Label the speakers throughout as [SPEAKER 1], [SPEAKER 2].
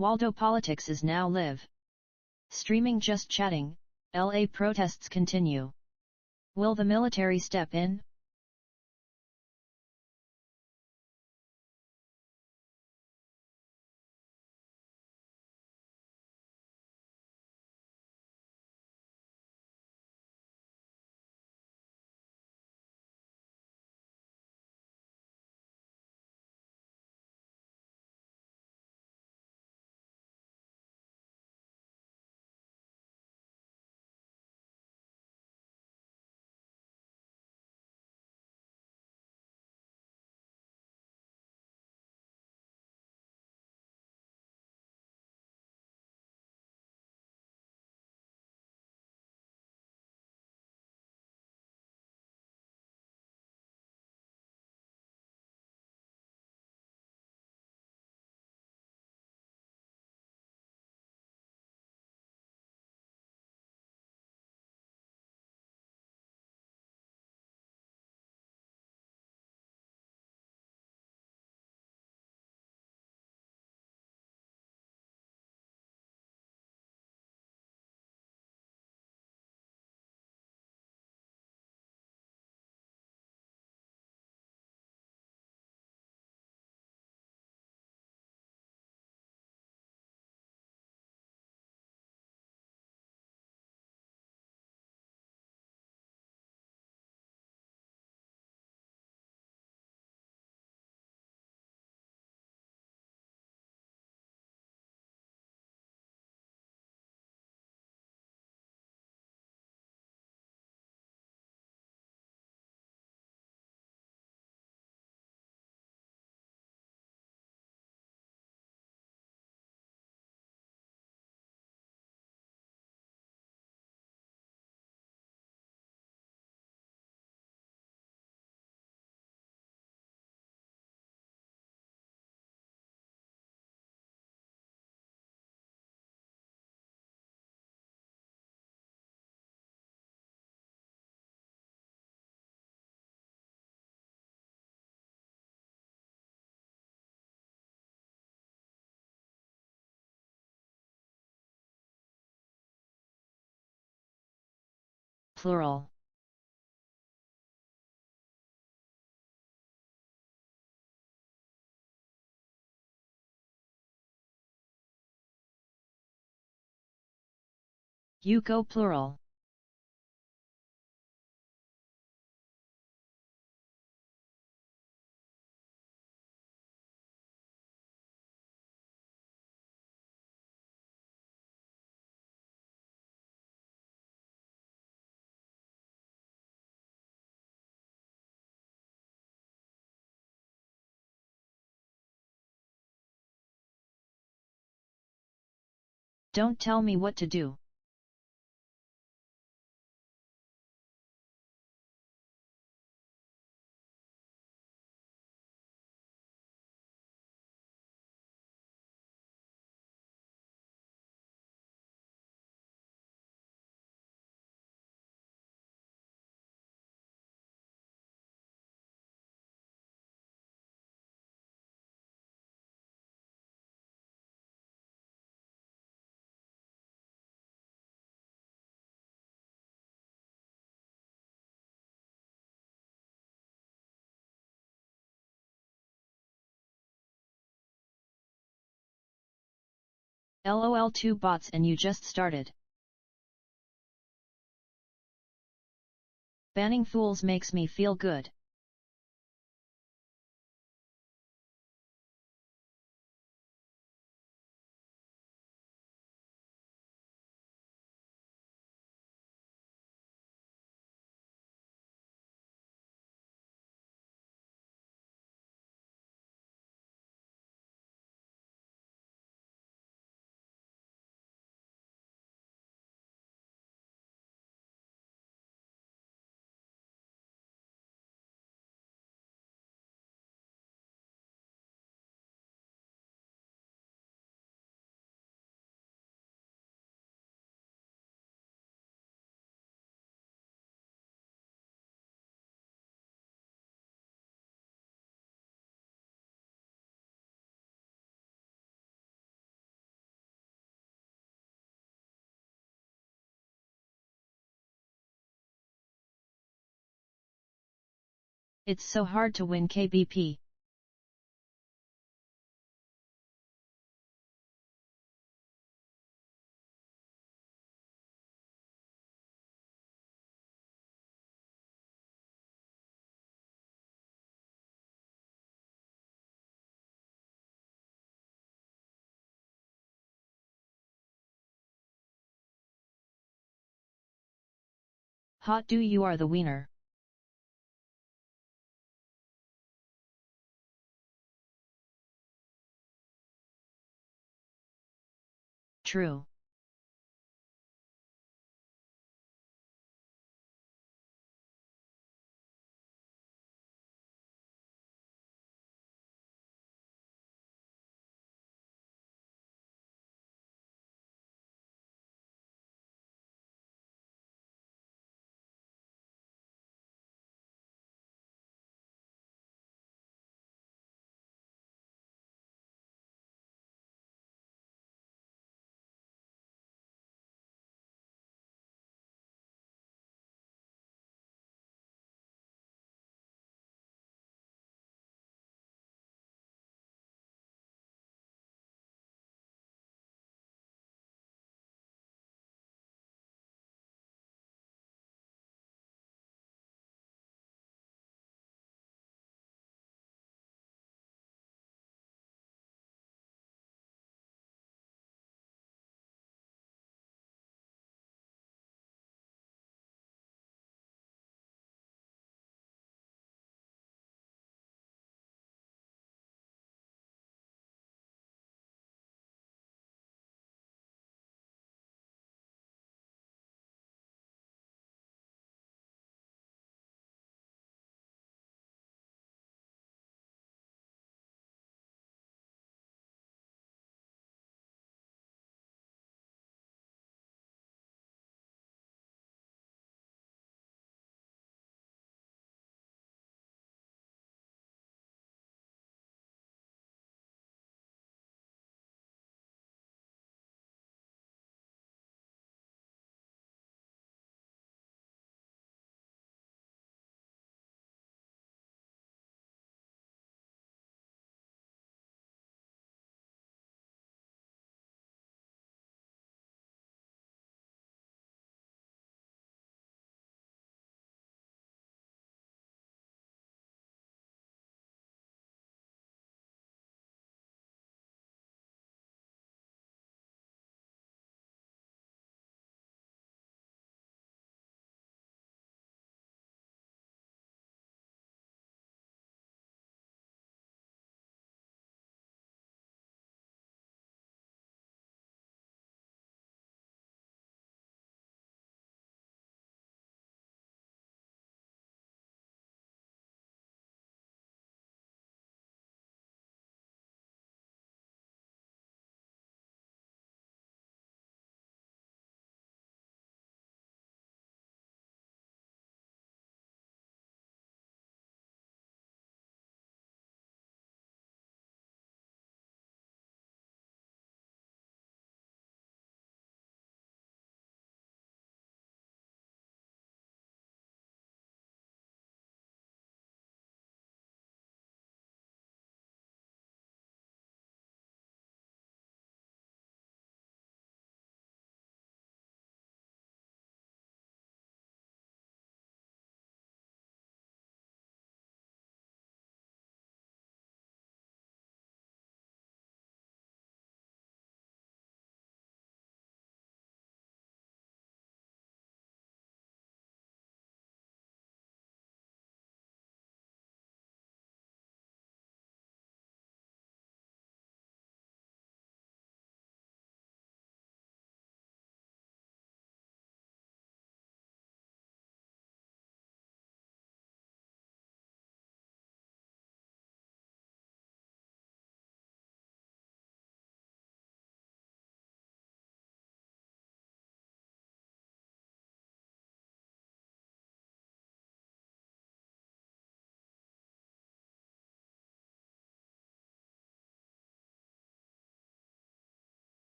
[SPEAKER 1] Waldo Politics is now live streaming. Just chatting. LA protests continue. Will the military step in? Plural. You go plural. Don't tell me what to do. LOL 2 bots and you just started. Banning fools makes me feel good. It's so hard to win KBP. Hot do you are the wiener. True.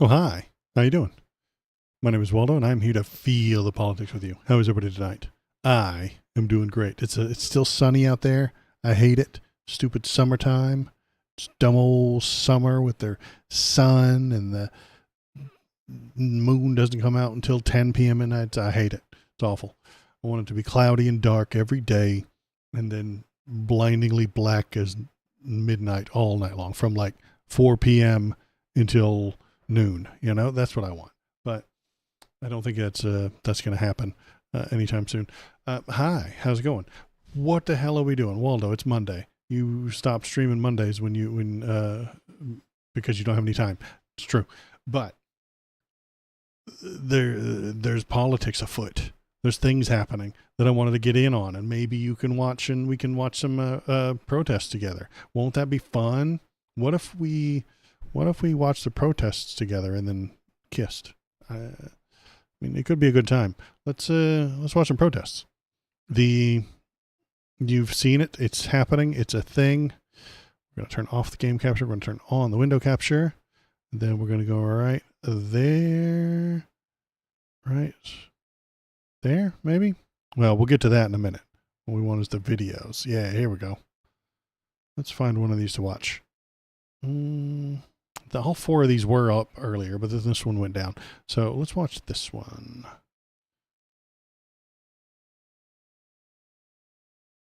[SPEAKER 2] Oh, hi. How you doing? My name is Waldo, and I'm here to feel the politics with you. How is everybody tonight? I am doing great. It's still sunny out there. I hate it. Stupid summertime. It's dumb old summer with their sun, and the moon doesn't come out until 10 p.m. at night. I hate it. It's awful. I want it to be cloudy and dark every day, and then blindingly black as midnight all night long, from like 4 p.m. until noon. You know, that's what I want. But I don't think that's going to happen anytime soon. Hi, how's it going? What the hell are we doing, Waldo? It's Monday. You stopped streaming Mondays because you don't have any time. It's true, but there's politics afoot. There's things happening that I wanted to get in on, and maybe you can watch, and we can watch some protests together. Won't that be fun? What if we watched the protests together and then kissed? I mean, it could be a good time. Let's watch some protests. You've seen it. It's happening. It's a thing. We're going to turn off the game capture. We're going to turn on the window capture. Then we're going to go right there. Right there, maybe? Well, we'll get to that in a minute. What we want is the videos. Yeah, here we go. Let's find one of these to watch. All four of these were up earlier, but then this one went down. So let's watch this one.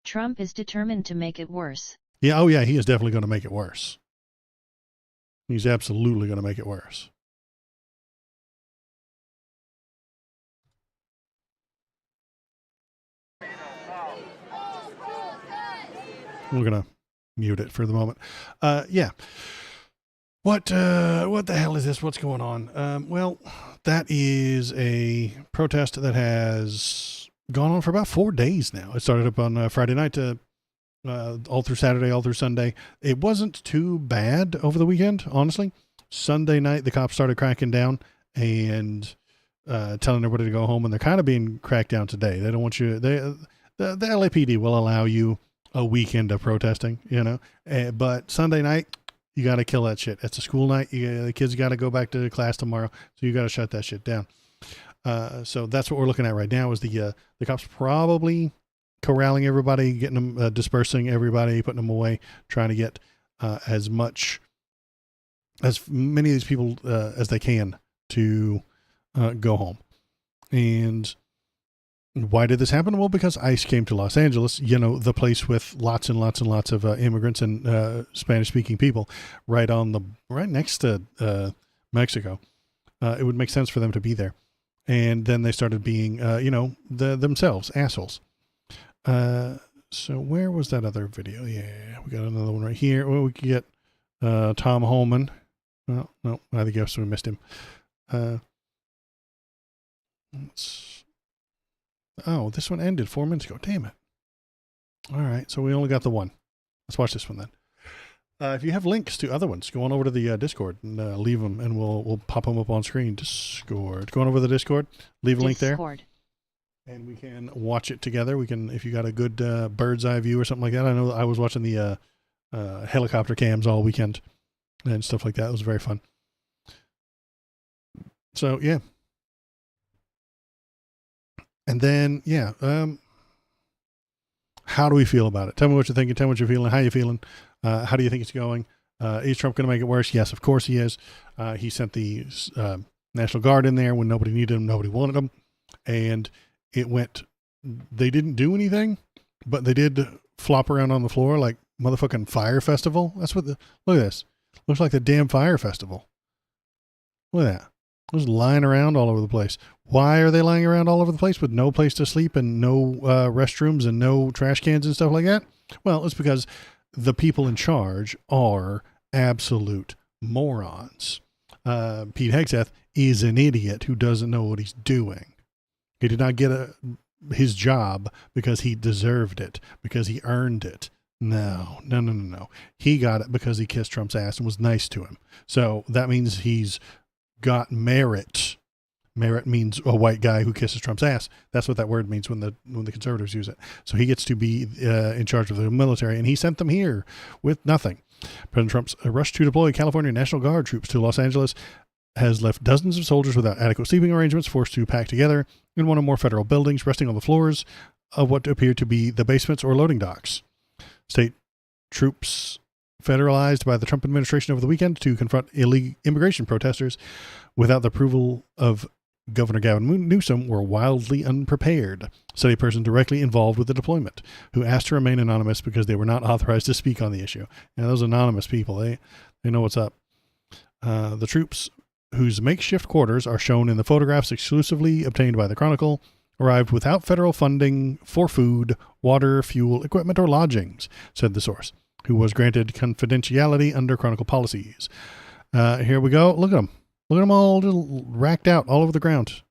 [SPEAKER 1] Trump is determined to make it worse.
[SPEAKER 2] Yeah, oh yeah, he is definitely going to make it worse. He's absolutely going to make it worse. We're going to mute it for the moment. Yeah. What the hell is this? What's going on? Well, that is a protest that has gone on for about 4 days now. It started up on Friday night all through Saturday, all through Sunday. It wasn't too bad over the weekend, honestly. Sunday night, the cops started cracking down and telling everybody to go home, and they're kind of being cracked down today. They don't want you. The LAPD will allow you a weekend of protesting, you know, but Sunday night, you got to kill that shit. It's a school night. The kids got to go back to class tomorrow, so you got to shut that shit down. So that's what we're looking at right now. Is the cops probably corralling everybody, getting them, dispersing everybody, putting them away, trying to get as many of these people as they can to go home. And why did this happen? Well, because ICE came to Los Angeles, you know, the place with lots and lots and lots of immigrants and Spanish-speaking people right next to Mexico. It would make sense for them to be there. And then they started being, themselves assholes. So where was that other video? Yeah, we got another one right here. Well, we could get Tom Holman. Well, no, I guess we missed him. Oh, this one ended 4 minutes ago. Damn it. All right, so we only got the one. Let's watch this one then. If you have links to other ones, go on over to the Discord and leave them, and we'll pop them up on screen. Discord. Go on over to the Discord. Leave a link there. And we can watch it together. We can, if you got a good bird's eye view or something like that. I know I was watching the helicopter cams all weekend and stuff like that. It was very fun. So, yeah. And then, yeah, how do we feel about it? Tell me what you're thinking. Tell me what you're feeling. How you feeling? How do you think it's going? Is Trump going to make it worse? Yes, of course he is. He sent the National Guard in there when nobody needed them, nobody wanted them. And they didn't do anything, but they did flop around on the floor like motherfucking Fire Festival. Look at this. Looks like the damn Fire Festival. Look at that. Just lying around all over the place. Why are they lying around all over the place with no place to sleep and no restrooms and no trash cans and stuff like that? Well, it's because the people in charge are absolute morons. Pete Hegseth is an idiot who doesn't know what he's doing. He did not get his job because he deserved it, because he earned it. No. He got it because he kissed Trump's ass and was nice to him. So that means he's got merit. Merit means a white guy who kisses Trump's ass. That's what that word means when the conservatives use it. So he gets to be in charge of the military, and he sent them here with nothing. President Trump's rush to deploy California National Guard troops to Los Angeles has left dozens of soldiers without adequate sleeping arrangements, forced to pack together in one or more federal buildings, resting on the floors of what appear to be the basements or loading docks. State troops federalized by the Trump administration over the weekend to confront illegal immigration protesters without the approval of Governor Gavin Newsom were wildly unprepared, said a person directly involved with the deployment, who asked to remain anonymous because they were not authorized to speak on the issue. And those anonymous people, they know what's up. The troops, whose makeshift quarters are shown in the photographs exclusively obtained by the Chronicle, arrived without federal funding for food, water, fuel, equipment, or lodgings, said the source, who was granted confidentiality under Chronicle policies. Here we go. Look at them. Look at them all just racked out all over the ground.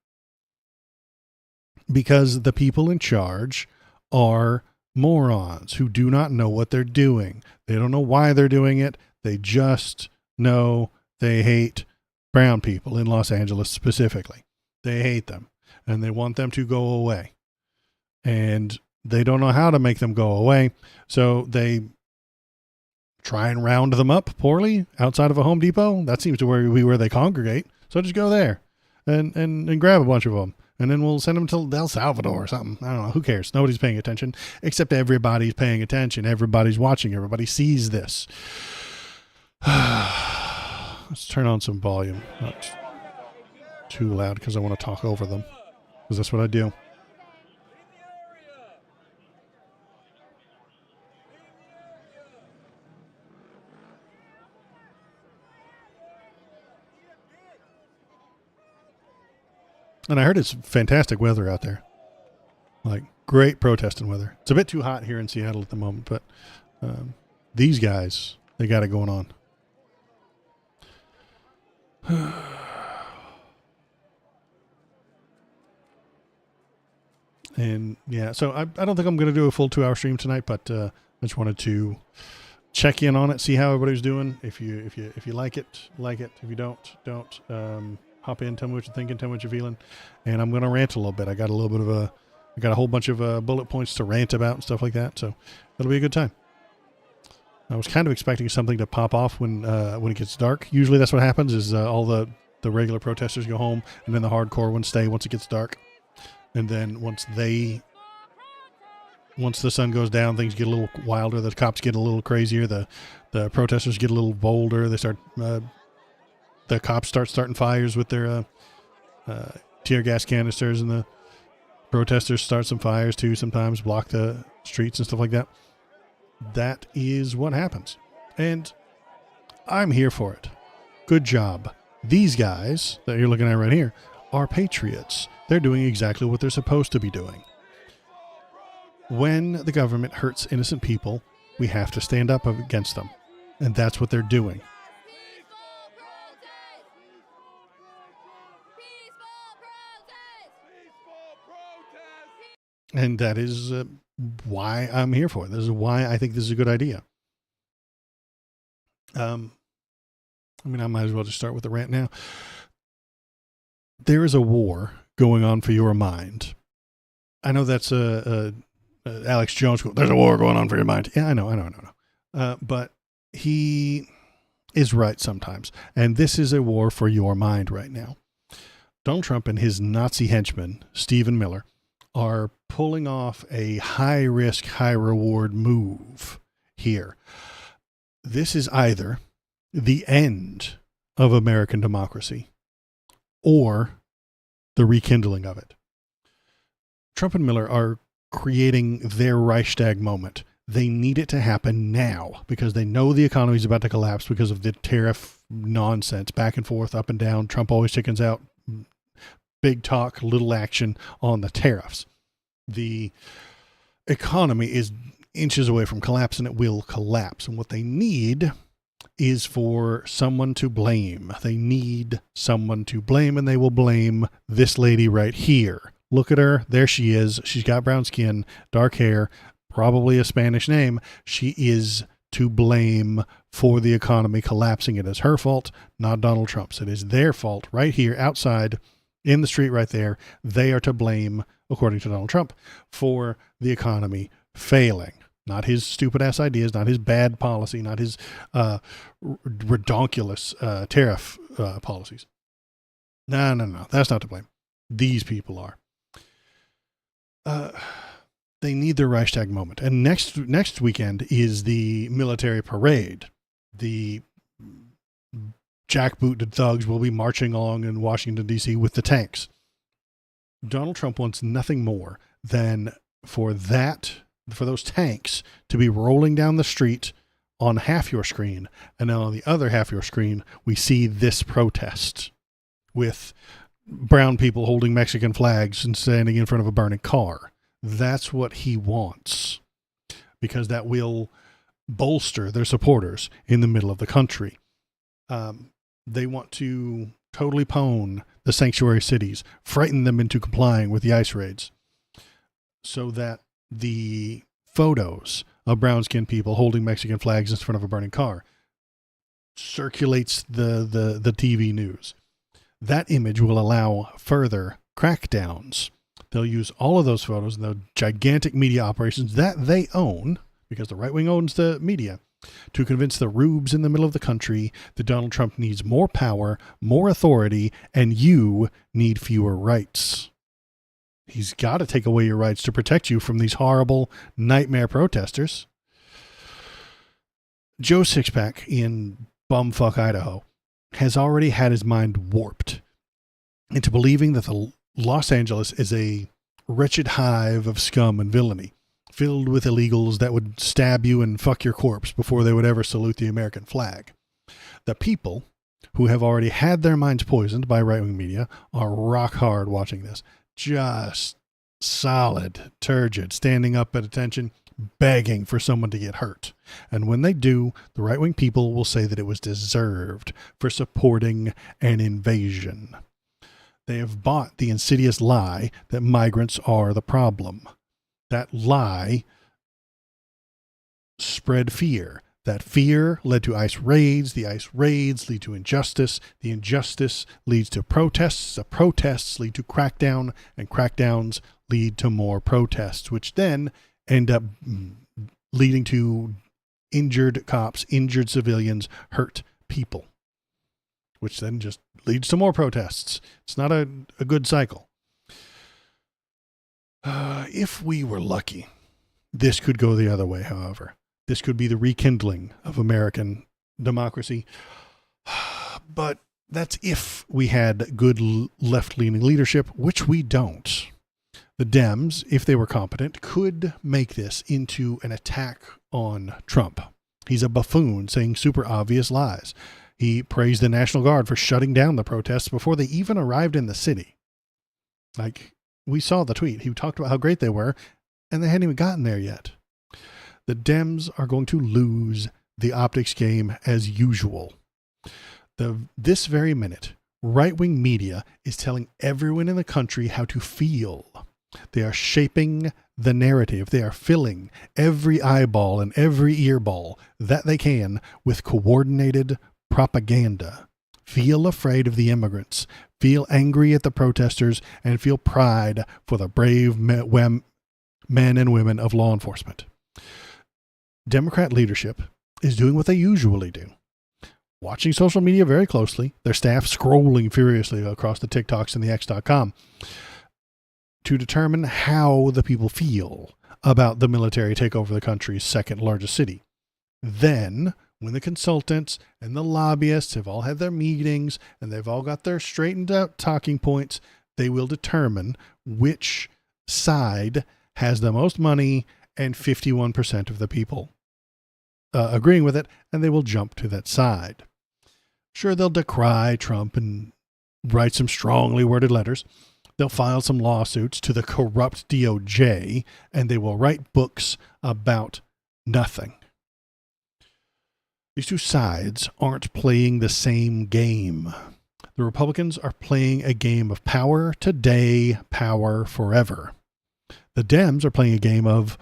[SPEAKER 2] Because the people in charge are morons who do not know what they're doing. They don't know why they're doing it. They just know they hate brown people in Los Angeles specifically. They hate them and they want them to go away. And they don't know how to make them go away. So they try and round them up poorly outside of a Home Depot. That seems to be where they congregate. So just go there and grab a bunch of them. And then we'll send them to El Salvador or something. I don't know. Who cares? Nobody's paying attention, except everybody's paying attention. Everybody's watching. Everybody sees this. Let's turn on some volume. Not too loud because I want to talk over them. Because that's what I do. And I heard it's fantastic weather out there. Like, great protesting weather. It's a bit too hot here in Seattle at the moment, but these guys, they got it going on. And yeah, so I don't think I'm going to do a full 2-hour stream tonight, but I just wanted to check in on it, see how everybody's doing. If you like it, like it. If you don't. Hop in, tell me what you're thinking, tell me what you're feeling. And I'm going to rant a little bit. I got a whole bunch of bullet points to rant about and stuff like that. So it'll be a good time. I was kind of expecting something to pop off when it gets dark. Usually that's what happens is all the regular protesters go home and then the hardcore ones stay once it gets dark. And then once the sun goes down, things get a little wilder. The cops get a little crazier. The protesters get a little bolder. They start, the cops starting fires with their tear gas canisters, and the protesters start some fires too, sometimes block the streets and stuff like that. That is what happens. And I'm here for it. Good job. These guys that you're looking at right here are patriots. They're doing exactly what they're supposed to be doing. When the government hurts innocent people, we have to stand up against them. And that's what they're doing. And that is why I'm here for it. This is why I think this is a good idea. I might as well just start with the rant now. There is a war going on for your mind. I know that's Alex Jones quote. There's a war going on for your mind. Yeah, I know. But he is right sometimes. And this is a war for your mind right now. Donald Trump and his Nazi henchman, Stephen Miller, are pulling off a high-risk, high-reward move here. This is either the end of American democracy or the rekindling of it. Trump and Miller are creating their Reichstag moment. They need it to happen now because they know the economy is about to collapse because of the tariff nonsense, back and forth, up and down. Trump always chickens out. Big talk, little action on the tariffs. The economy is inches away from collapse, and it will collapse. And what they need is for someone to blame. They need someone to blame, and they will blame this lady right here. Look at her. There she is. She's got brown skin, dark hair, probably a Spanish name. She is to blame for the economy collapsing. It is her fault, not Donald Trump's. It is their fault right here outside in the street right there. They are to blame, according to Donald Trump, for the economy failing. Not his stupid ass ideas, not his bad policy, not his redonkulous tariff policies. No. That's not to blame. These people are. They need their Reichstag moment. And next weekend is the military parade. The jackbooted thugs will be marching along in Washington, D.C. with the tanks. Donald Trump wants nothing more than for those tanks to be rolling down the street on half your screen, and then on the other half of your screen, we see this protest with brown people holding Mexican flags and standing in front of a burning car. That's what he wants, because that will bolster their supporters in the middle of the country. They want to totally pwn the sanctuary cities, frighten them into complying with the ICE raids, so that the photos of brown-skinned people holding Mexican flags in front of a burning car circulates the TV news. That image will allow further crackdowns. They'll use all of those photos and the gigantic media operations that they own, because the right wing owns the media, to convince the rubes in the middle of the country that Donald Trump needs more power, more authority, and you need fewer rights. He's got to take away your rights to protect you from these horrible nightmare protesters. Joe Sixpack in bumfuck Idaho has already had his mind warped into believing that the Los Angeles is a wretched hive of scum and villainy, filled with illegals that would stab you and fuck your corpse before they would ever salute the American flag. The people who have already had their minds poisoned by right-wing media are rock hard watching this. Just solid, turgid, standing up at attention, begging for someone to get hurt. And when they do, the right-wing people will say that it was deserved for supporting an invasion. They have bought the insidious lie that migrants are the problem. That lie spread fear. That fear led to ICE raids. The ICE raids lead to injustice. The injustice leads to protests. The protests lead to crackdown. And crackdowns lead to more protests, which then end up leading to injured cops, injured civilians, hurt people, which then just leads to more protests. It's not a good cycle. If we were lucky, this could go the other way, however. This could be the rekindling of American democracy. But that's if we had good left-leaning leadership, which we don't. The Dems, if they were competent, could make this into an attack on Trump. He's a buffoon saying super obvious lies. He praised the National Guard for shutting down the protests before they even arrived in the city. Like, we saw the tweet. He talked about how great they were, and they hadn't even gotten there yet. The Dems are going to lose the optics game as usual. This very minute, right-wing media is telling everyone in the country how to feel. They are shaping the narrative. They are filling every eyeball and every earball that they can with coordinated propaganda. Feel afraid of the immigrants. Feel angry at the protesters, and feel pride for the brave men and women of law enforcement. Democrat leadership is doing what they usually do. Watching social media very closely, their staff scrolling furiously across the TikToks and the X.com to determine how the people feel about the military take over the country's second largest city. Then, when the consultants and the lobbyists have all had their meetings and they've all got their straightened out talking points, they will determine which side has the most money and 51% of the people agreeing with it, and they will jump to that side. Sure, they'll decry Trump and write some strongly worded letters. They'll file some lawsuits to the corrupt DOJ, and they will write books about nothing. These two sides aren't playing the same game. The Republicans are playing a game of power today, power forever. The Dems are playing a game of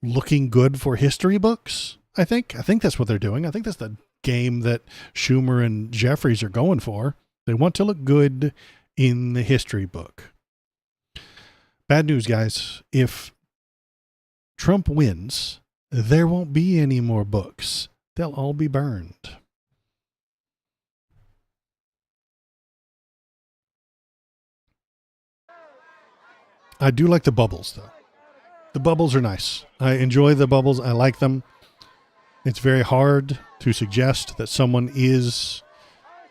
[SPEAKER 2] looking good for history books, I think. I think that's what they're doing. I think that's the game that Schumer and Jeffries are going for. They want to look good in the history book. Bad news, guys. If Trump wins, there won't be any more books. They'll all be burned. I do like the bubbles, though. The bubbles are nice. I enjoy the bubbles. I like them. It's very hard to suggest that someone is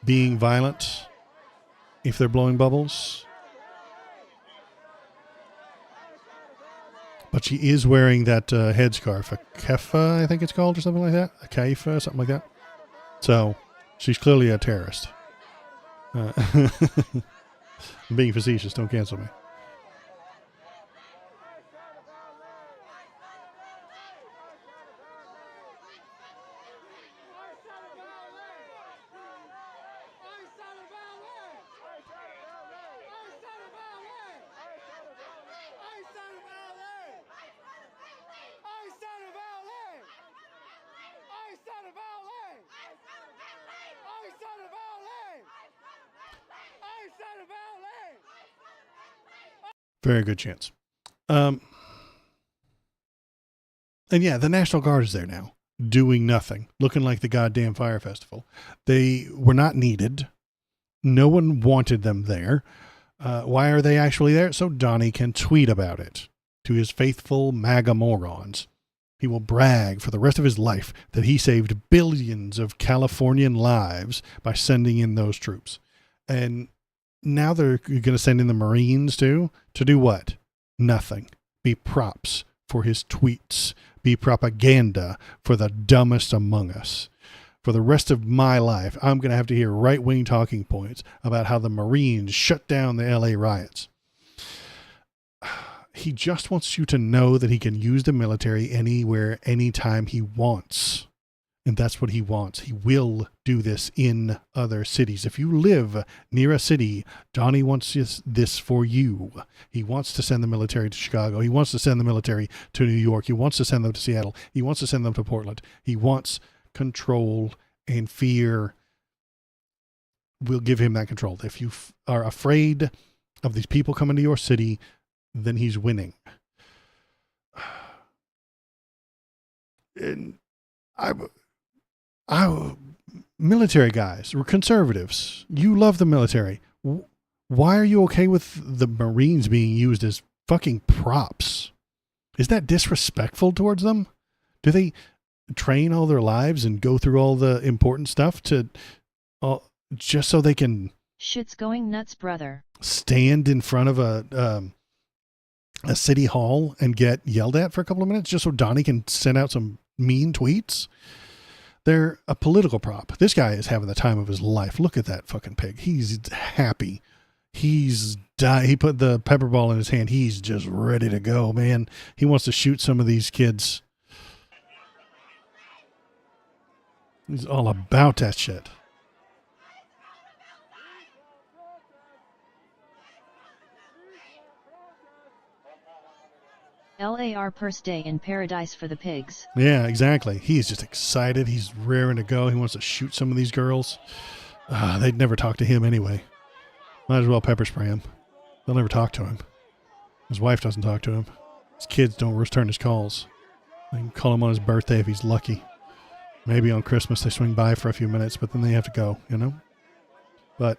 [SPEAKER 2] being violent if they're blowing bubbles. But she is wearing that headscarf, a keffa, I think it's called, or something like that. A kaifa, something like that. So she's clearly a terrorist. I'm being facetious. Don't cancel me. Very good chance. And yeah, the National Guard is there now, doing nothing, looking like the goddamn fire festival. They were not needed. No one wanted them there. Why are they actually there? So Donnie can tweet about it to his faithful MAGA morons. He will brag for the rest of his life that he saved billions of Californian lives by sending in those troops. And now they're going to send in the Marines too. To do what? Nothing. Be props for his tweets. Be propaganda for the dumbest among us. For the rest of my life, I'm going to have to hear right-wing talking points about how the Marines shut down the LA riots. He just wants you to know that he can use the military anywhere, anytime he wants. And that's what he wants. He will do this in other cities. If you live near a city, Donnie wants this for you. He wants to send the military to Chicago. He wants to send the military to New York. He wants to send them to Seattle. He wants to send them to Portland. He wants control, and fear will give him that control. If you are afraid of these people coming to your city, then he's winning. And military guys, we're conservatives. You love the military. Why are you okay with the Marines being used as fucking props? Is that disrespectful towards them? Do they train all their lives and go through all the important stuff to just so they can
[SPEAKER 1] shit's going nuts, brother,
[SPEAKER 2] stand in front of a city hall and get yelled at for a couple of minutes just so Donnie can send out some mean tweets? They're a political prop. This guy is having the time of his life. Look at that fucking pig. He's happy. He put the pepper ball in his hand. He's just ready to go, man. He wants to shoot some of these kids. He's all about that shit.
[SPEAKER 1] LAR Purse Day in Paradise for the pigs.
[SPEAKER 2] Yeah, exactly. He's just excited. He's raring to go. He wants to shoot some of these girls. They'd never talk to him anyway. Might as well pepper spray him. They'll never talk to him. His wife doesn't talk to him. His kids don't return his calls. They can call him on his birthday if he's lucky. Maybe on Christmas they swing by for a few minutes, but then they have to go, you know? But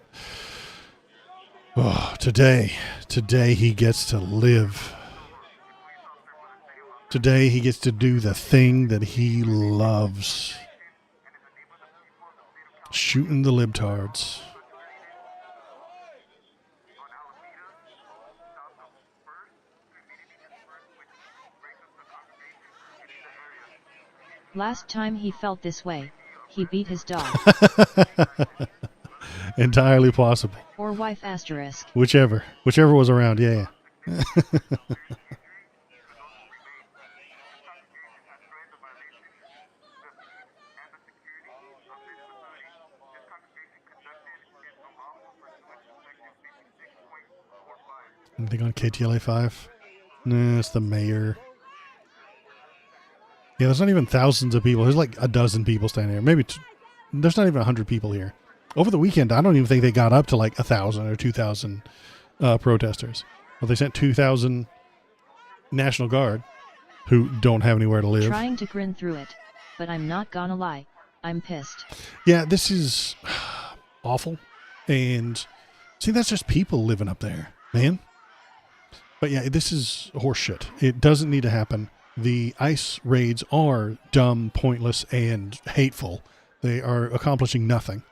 [SPEAKER 2] today he gets to live. Today he gets to do the thing that he loves. Shooting the libtards.
[SPEAKER 1] Last time he felt this way, he beat his dog.
[SPEAKER 2] Entirely possible.
[SPEAKER 1] Or wife asterisk.
[SPEAKER 2] Whichever was around, yeah. Anything on KTLA 5? Nah, it's the mayor. Yeah, there's not even thousands of people. There's like a dozen people standing here. Maybe there's not even 100 people here. Over the weekend, I don't even think they got up to like 1,000 or 2,000 protesters. Well, they sent 2,000 National Guard who don't have anywhere to live.
[SPEAKER 1] Trying to grin through it, but I'm not gonna lie. I'm pissed.
[SPEAKER 2] Yeah, this is awful. And see, that's just people living up there, man. But yeah, this is horseshit. It doesn't need to happen. The ICE raids are dumb, pointless, and hateful. They are accomplishing nothing.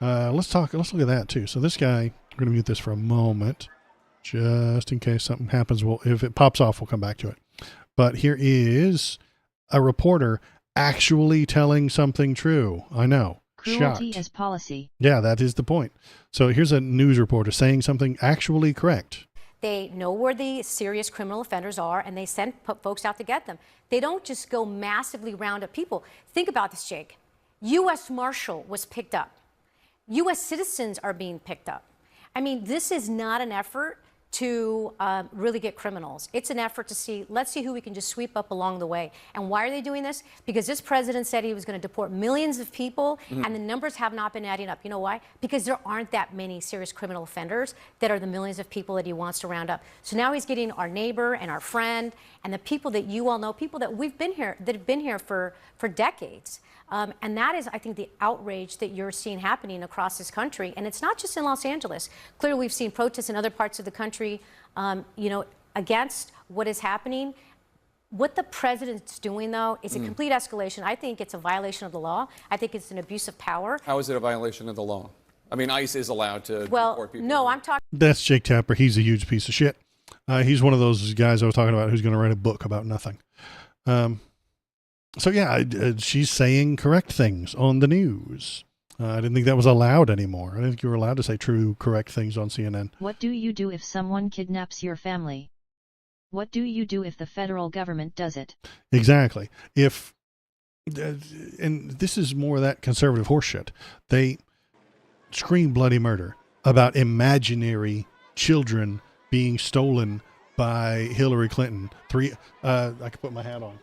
[SPEAKER 2] Let's look at that too. So this guy, we're going to mute this for a moment, just in case something happens. If it pops off, we'll come back to it. But here is a reporter actually telling something true. I know.
[SPEAKER 1] Cruelty
[SPEAKER 2] Shocked.
[SPEAKER 1] as policy.
[SPEAKER 2] Yeah, that is the point. So here's a news reporter saying something actually correct.
[SPEAKER 3] They know where the serious criminal offenders are, and they send folks out to get them. They don't just go massively round up people. Think about this, Jake. U.S. Marshal was picked up. U.S. citizens are being picked up. I mean, this is not an effort to really get criminals. It's an effort to let's see who we can just sweep up along the way. And why are they doing this? Because this president said he was going to deport millions of people, and the numbers have not been adding up. You know why? Because there aren't that many serious criminal offenders that are the millions of people that he wants to round up. So now he's getting our neighbor and our friend and the people that you all know, people that that have been here for decades. And that is, I think, the outrage that you're seeing happening across this country. And it's not just in Los Angeles. Clearly, we've seen protests in other parts of the country, against what is happening. What the president's doing, though, is a complete escalation. I think it's a violation of the law. I think it's an abuse of power.
[SPEAKER 4] How is it a violation of the law? I mean, ICE is allowed to deport people.
[SPEAKER 3] No, I'm talking.
[SPEAKER 2] That's Jake Tapper. He's a huge piece of shit. He's one of those guys I was talking about who's going to write a book about nothing. So yeah, she's saying correct things on the news. I didn't think that was allowed anymore. I didn't think you were allowed to say true, correct things on CNN.
[SPEAKER 1] What do you do if someone kidnaps your family? What do you do if the federal government does it?
[SPEAKER 2] Exactly. And this is more of that conservative horseshit. They scream bloody murder about imaginary children being stolen by Hillary Clinton. I could put my hat on.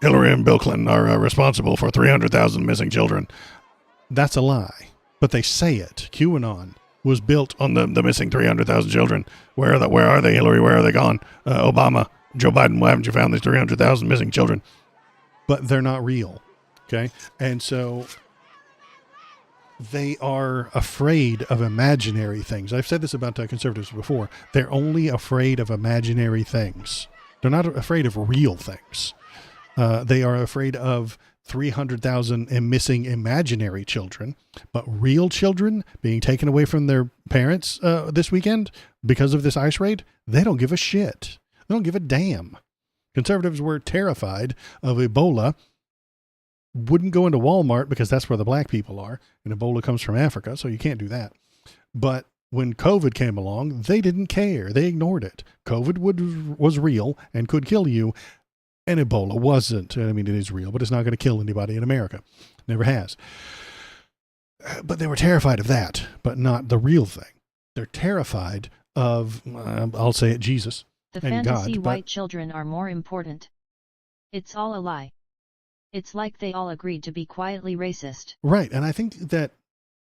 [SPEAKER 2] Hillary and Bill Clinton are responsible for 300,000 missing children. That's a lie. But they say it. QAnon was built on the missing 300,000 children. Where are they, Hillary? Where are they gone? Obama, Joe Biden, why haven't you found these 300,000 missing children? But they're not real. Okay? And so they are afraid of imaginary things. I've said this about conservatives before. They're only afraid of imaginary things. They're not afraid of real things. They are afraid of 300,000 missing imaginary children, but real children being taken away from their parents this weekend because of this ICE raid, they don't give a shit. They don't give a damn. Conservatives were terrified of Ebola, wouldn't go into Walmart because that's where the black people are, and Ebola comes from Africa, so you can't do that. But when COVID came along, they didn't care. They ignored it. COVID was real and could kill you. And Ebola wasn't. I mean, it is real, but it's not going to kill anybody in America. Never has. But they were terrified of that, but not the real thing. They're terrified of, I'll say it, Jesus
[SPEAKER 1] The
[SPEAKER 2] and
[SPEAKER 1] fantasy
[SPEAKER 2] God.
[SPEAKER 1] white children are more important. It's all a lie. It's like they all agreed to be quietly racist.
[SPEAKER 2] Right, and I think that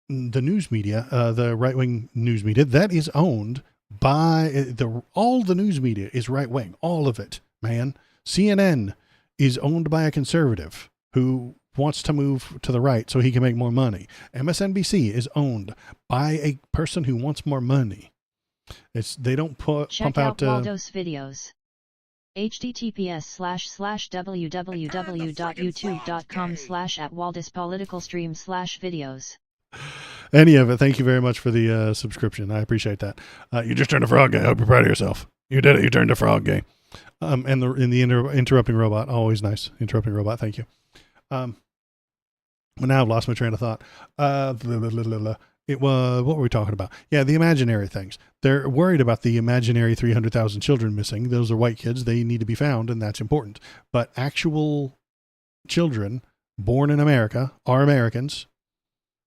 [SPEAKER 2] the news media, the right-wing news media, that is owned by, all the news media is right-wing. All of it, man. CNN is owned by a conservative who wants to move to the right so he can make more money. MSNBC is owned by a person who wants more money. They don't
[SPEAKER 1] Check
[SPEAKER 2] pump out
[SPEAKER 1] Waldo's videos. https://www.youtube.com/@waldospoliticalstream/videos.
[SPEAKER 2] any of it. Thank you very much for the subscription. I appreciate that. You just turned a frog gay. I hope you're proud of yourself. You did it. You turned a frog gay. And interrupting robot, always nice. Interrupting robot, thank you. But now I've lost my train of thought. It was, what were we talking about? Yeah, the imaginary things. They're worried about the imaginary 300,000 children missing. Those are white kids. They need to be found, and that's important. But actual children born in America are Americans,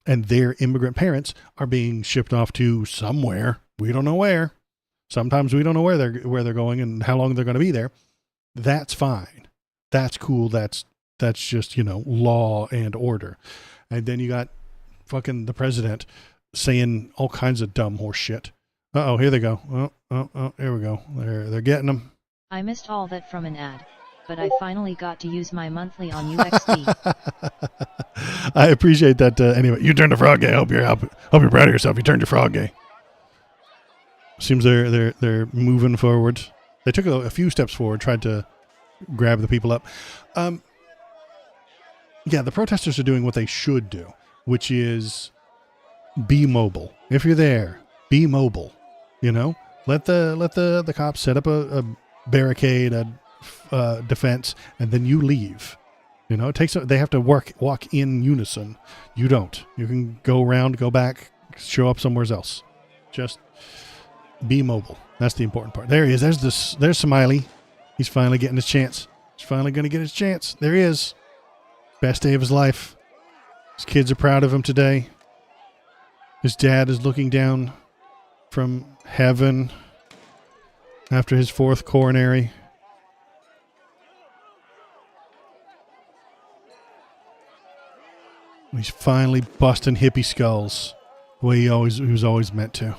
[SPEAKER 2] and their immigrant parents are being shipped off to somewhere. We don't know where. Sometimes we don't know where they're going and how long they're going to be there. That's fine. That's cool. That's just, law and order. And then you got fucking the president saying all kinds of dumb horse shit. Uh-oh, here they go. Oh, here we go. They're getting them.
[SPEAKER 1] I missed all that from an ad, but I finally got to use my monthly on UXD.
[SPEAKER 2] I appreciate that. Anyway, you turned a frog gay. I hope you're proud of yourself. You turned your frog gay. Seems they're moving forward. They took a few steps forward, tried to grab the people up. Yeah, the protesters are doing what they should do, which is be mobile. If you're there, be mobile. You know, let the cops set up a barricade, a defense, and then you leave. You know, they have to walk in unison. You don't. You can go around, go back, show up somewhere else. Just be mobile. That's the important part. There he is. There's Smiley. He's finally getting his chance. He's finally going to get his chance. There he is. Best day of his life. His kids are proud of him today. His dad is looking down from heaven after his 4th coronary. He's finally busting hippie skulls the way he was always meant to.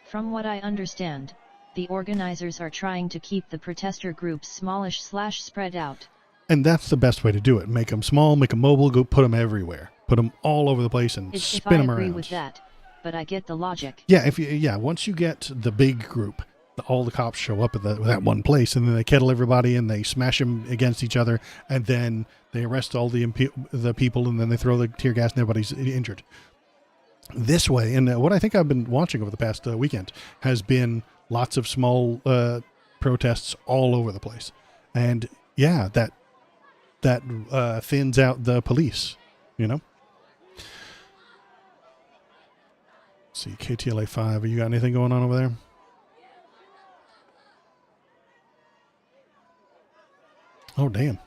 [SPEAKER 1] From what I understand, the organizers are trying to keep the protester groups smallish / spread out.
[SPEAKER 2] And that's the best way to do it. Make them small, make them mobile, go put them everywhere. Put them all over the place and spin them around.
[SPEAKER 1] I agree with that, but I get the logic.
[SPEAKER 2] Yeah, once you get the big group, all the cops show up at that one place, and then they kettle everybody and they smash them against each other, and then they arrest all the people, and then they throw the tear gas and everybody's injured. This way, and what I think I've been watching over the past weekend has been lots of small protests all over the place. And yeah, that thins out the police, you know? Let's see, KTLA 5, you got anything going on over there? Oh, damn.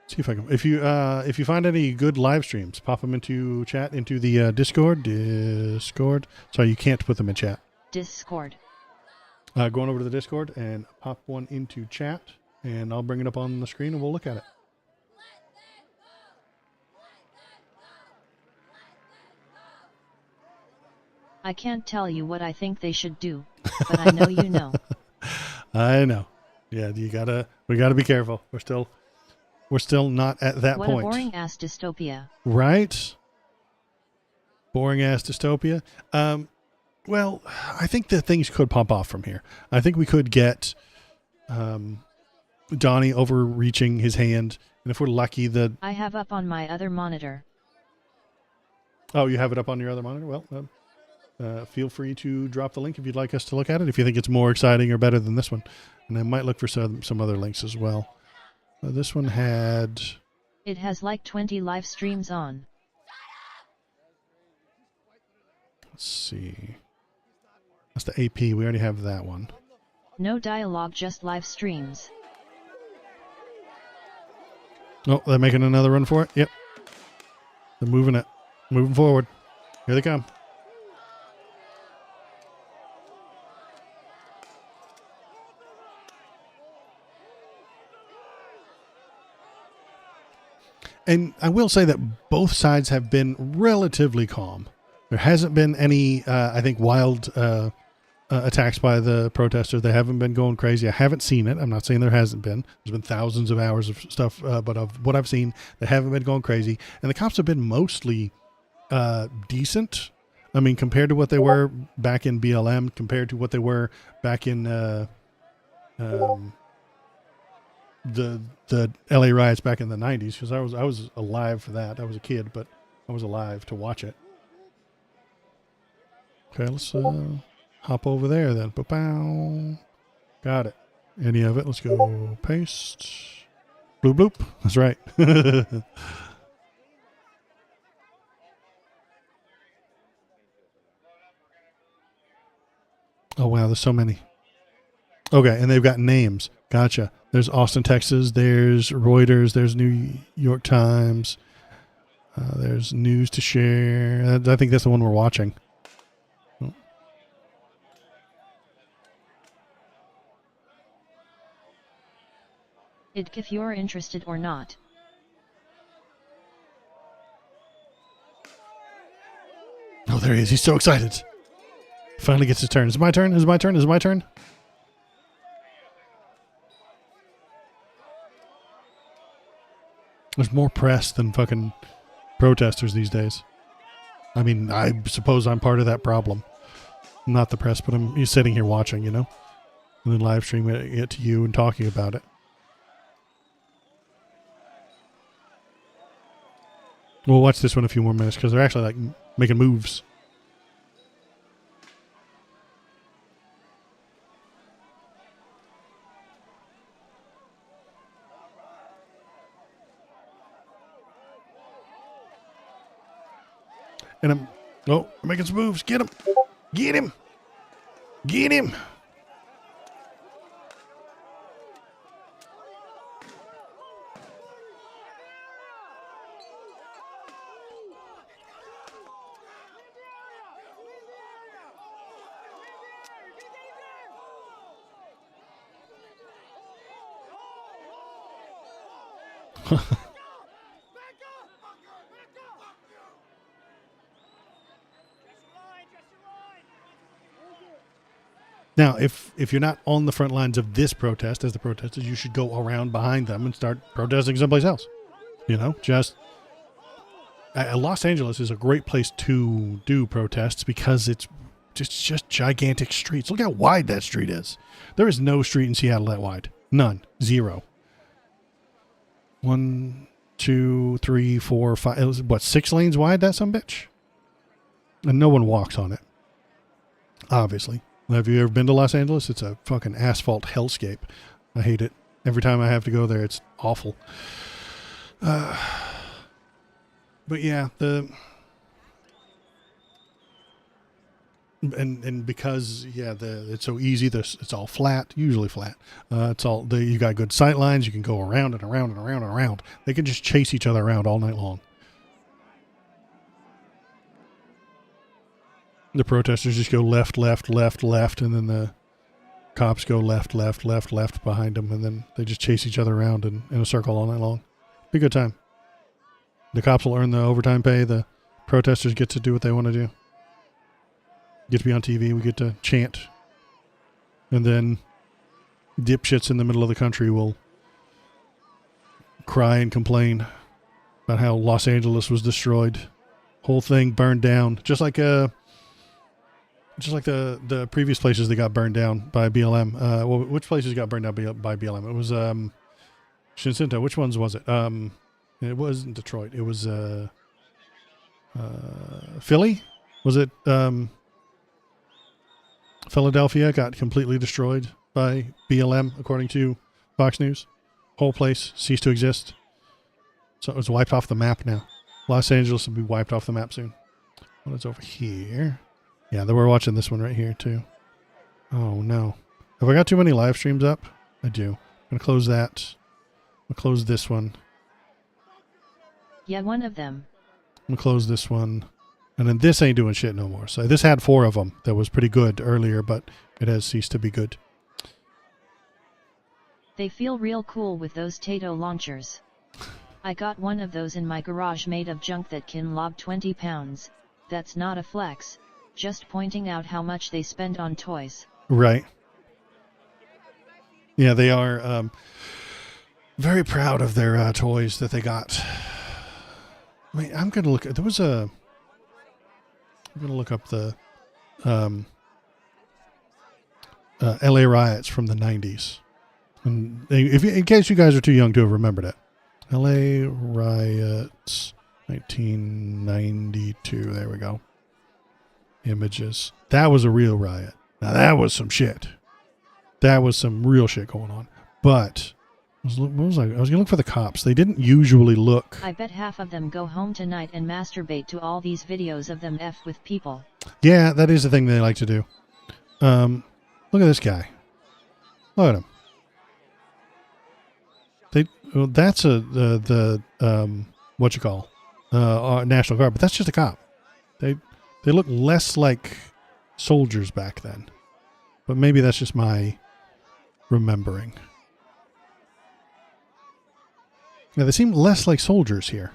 [SPEAKER 2] See if I can. If you find any good live streams, pop them into chat, into the Discord. Sorry, you can't put them in chat.
[SPEAKER 1] Discord.
[SPEAKER 2] Going over to the Discord and pop one into chat, and I'll bring it up on the screen and we'll look at it.
[SPEAKER 1] I can't tell you what I think they should do, but I know you know.
[SPEAKER 2] I know. Yeah, we gotta be careful. We're still not at that point.
[SPEAKER 1] What a boring-ass dystopia.
[SPEAKER 2] Right? Boring-ass dystopia. Well, I think that things could pop off from here. I think we could get Donnie overreaching his hand, and if we're lucky,
[SPEAKER 1] I have up on my other monitor.
[SPEAKER 2] Oh, you have it up on your other monitor? Well, feel free to drop the link if you'd like us to look at it, if you think it's more exciting or better than this one. And I might look for some other links as well. This one had...
[SPEAKER 1] It has like 20 live streams on.
[SPEAKER 2] Let's see. That's the AP. We already have that one.
[SPEAKER 1] No dialogue, just live streams.
[SPEAKER 2] Oh, they're making another run for it? Yep. They're moving it. Moving forward. Here they come. And I will say that both sides have been relatively calm. There hasn't been any, I think, wild attacks by the protesters. They haven't been going crazy. I haven't seen it. I'm not saying there hasn't been. There's been thousands of hours of stuff, but of what I've seen, they haven't been going crazy. And the cops have been mostly decent. I mean, compared to what they were back in BLM, compared to what they were back in the LA riots back in the 90s, because I was alive for that. I was a kid, but I was alive to watch it. Okay, let's hop over there then. Ba-pow. Got it. Any of it? Let's go paste. Bloop bloop. That's right. Oh wow, there's so many. Okay, and they've got names. Gotcha. There's Austin, Texas. There's Reuters. There's New York Times. There's News to Share. I think that's the one we're watching.
[SPEAKER 1] If you're interested or not.
[SPEAKER 2] Oh, there he is. He's so excited. Finally gets his turn. Is it my turn? Is it my turn? Is it my turn? There's more press than fucking protesters these days. I mean, I suppose I'm part of that problem. I'm not the press, but I'm sitting here watching, you know, and then live streaming it to you and talking about it. We'll watch this one a few more minutes because they're actually like making moves. And I'm making some moves. Get him. Get him. Get him. Now, if you're not on the front lines of this protest as the protesters, you should go around behind them and start protesting someplace else. You know, Los Angeles is a great place to do protests because it's just gigantic streets. Look how wide that street is. There is no street in Seattle that wide. None. Zero. 1, 2, 3, 4, 5. It was, what, 6 lanes wide, that sumbitch? And no one walks on it. Obviously. Have you ever been to Los Angeles? It's a fucking asphalt hellscape. I hate it. Every time I have to go there, it's awful. But yeah, and because it's so easy. It's all flat, usually flat. You got good sight lines. You can go around and around and around and around. They can just chase each other around all night long. The protesters just go left, left, left, left, and then the cops go left, left, left, left behind them, and then they just chase each other around in a circle all night long. Be a good time. The cops will earn the overtime pay. The protesters get to do what they want to do. Get to be on TV. We get to chant. And then dipshits in the middle of the country will cry and complain about how Los Angeles was destroyed. Whole thing burned down. Just like the previous places that got burned down by BLM. Which places got burned down by BLM? It was Shincinto. Which ones was it? It wasn't Detroit. It was Philly. Was it Philadelphia got completely destroyed by BLM, according to Fox News. Whole place ceased to exist. So it was wiped off the map now. Los Angeles will be wiped off the map soon. What is over here? Yeah, we're watching this one right here, too. Oh, no. Have I got too many live streams up? I do. I'm going to close that. I'm going to close this one.
[SPEAKER 1] Yeah, one of them.
[SPEAKER 2] I'm going to close this one. And then this ain't doing shit no more. So this had 4 of them that was pretty good earlier, but it has ceased to be good.
[SPEAKER 1] They feel real cool with those Tato launchers. I got one of those in my garage made of junk that can lob 20 pounds. That's not a flex. Just pointing out how much they spend on toys.
[SPEAKER 2] Right. Yeah, they are very proud of their toys that they got. Wait, I'm going to look. I'm going to look up the LA riots from the 90s. And in case you guys are too young to have remembered it. LA riots 1992. There we go. Images. That was a real riot. Now that was some shit. That was some real shit going on. But I was going to look for the cops. They didn't usually look.
[SPEAKER 1] I bet half of them go home tonight and masturbate to all these videos of them F with people.
[SPEAKER 2] Yeah, that is the thing they like to do. Look at this guy. Look at him. That's the what you call National Guard, but that's just a cop. They look less like soldiers back then, but maybe that's just my remembering. Yeah, they seem less like soldiers here.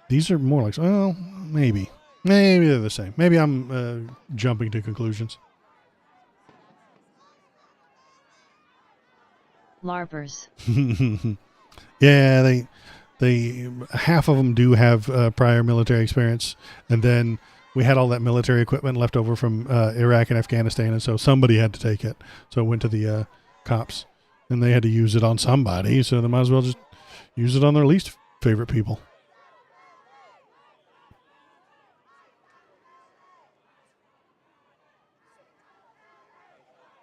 [SPEAKER 2] These are more like, well, maybe they're the same. Maybe I'm jumping to conclusions.
[SPEAKER 1] LARPers.
[SPEAKER 2] Yeah, they half of them do have prior military experience, and then we had all that military equipment left over from Iraq and Afghanistan, and so somebody had to take it. So it went to the cops, and they had to use it on somebody, so they might as well just use it on their least favorite people.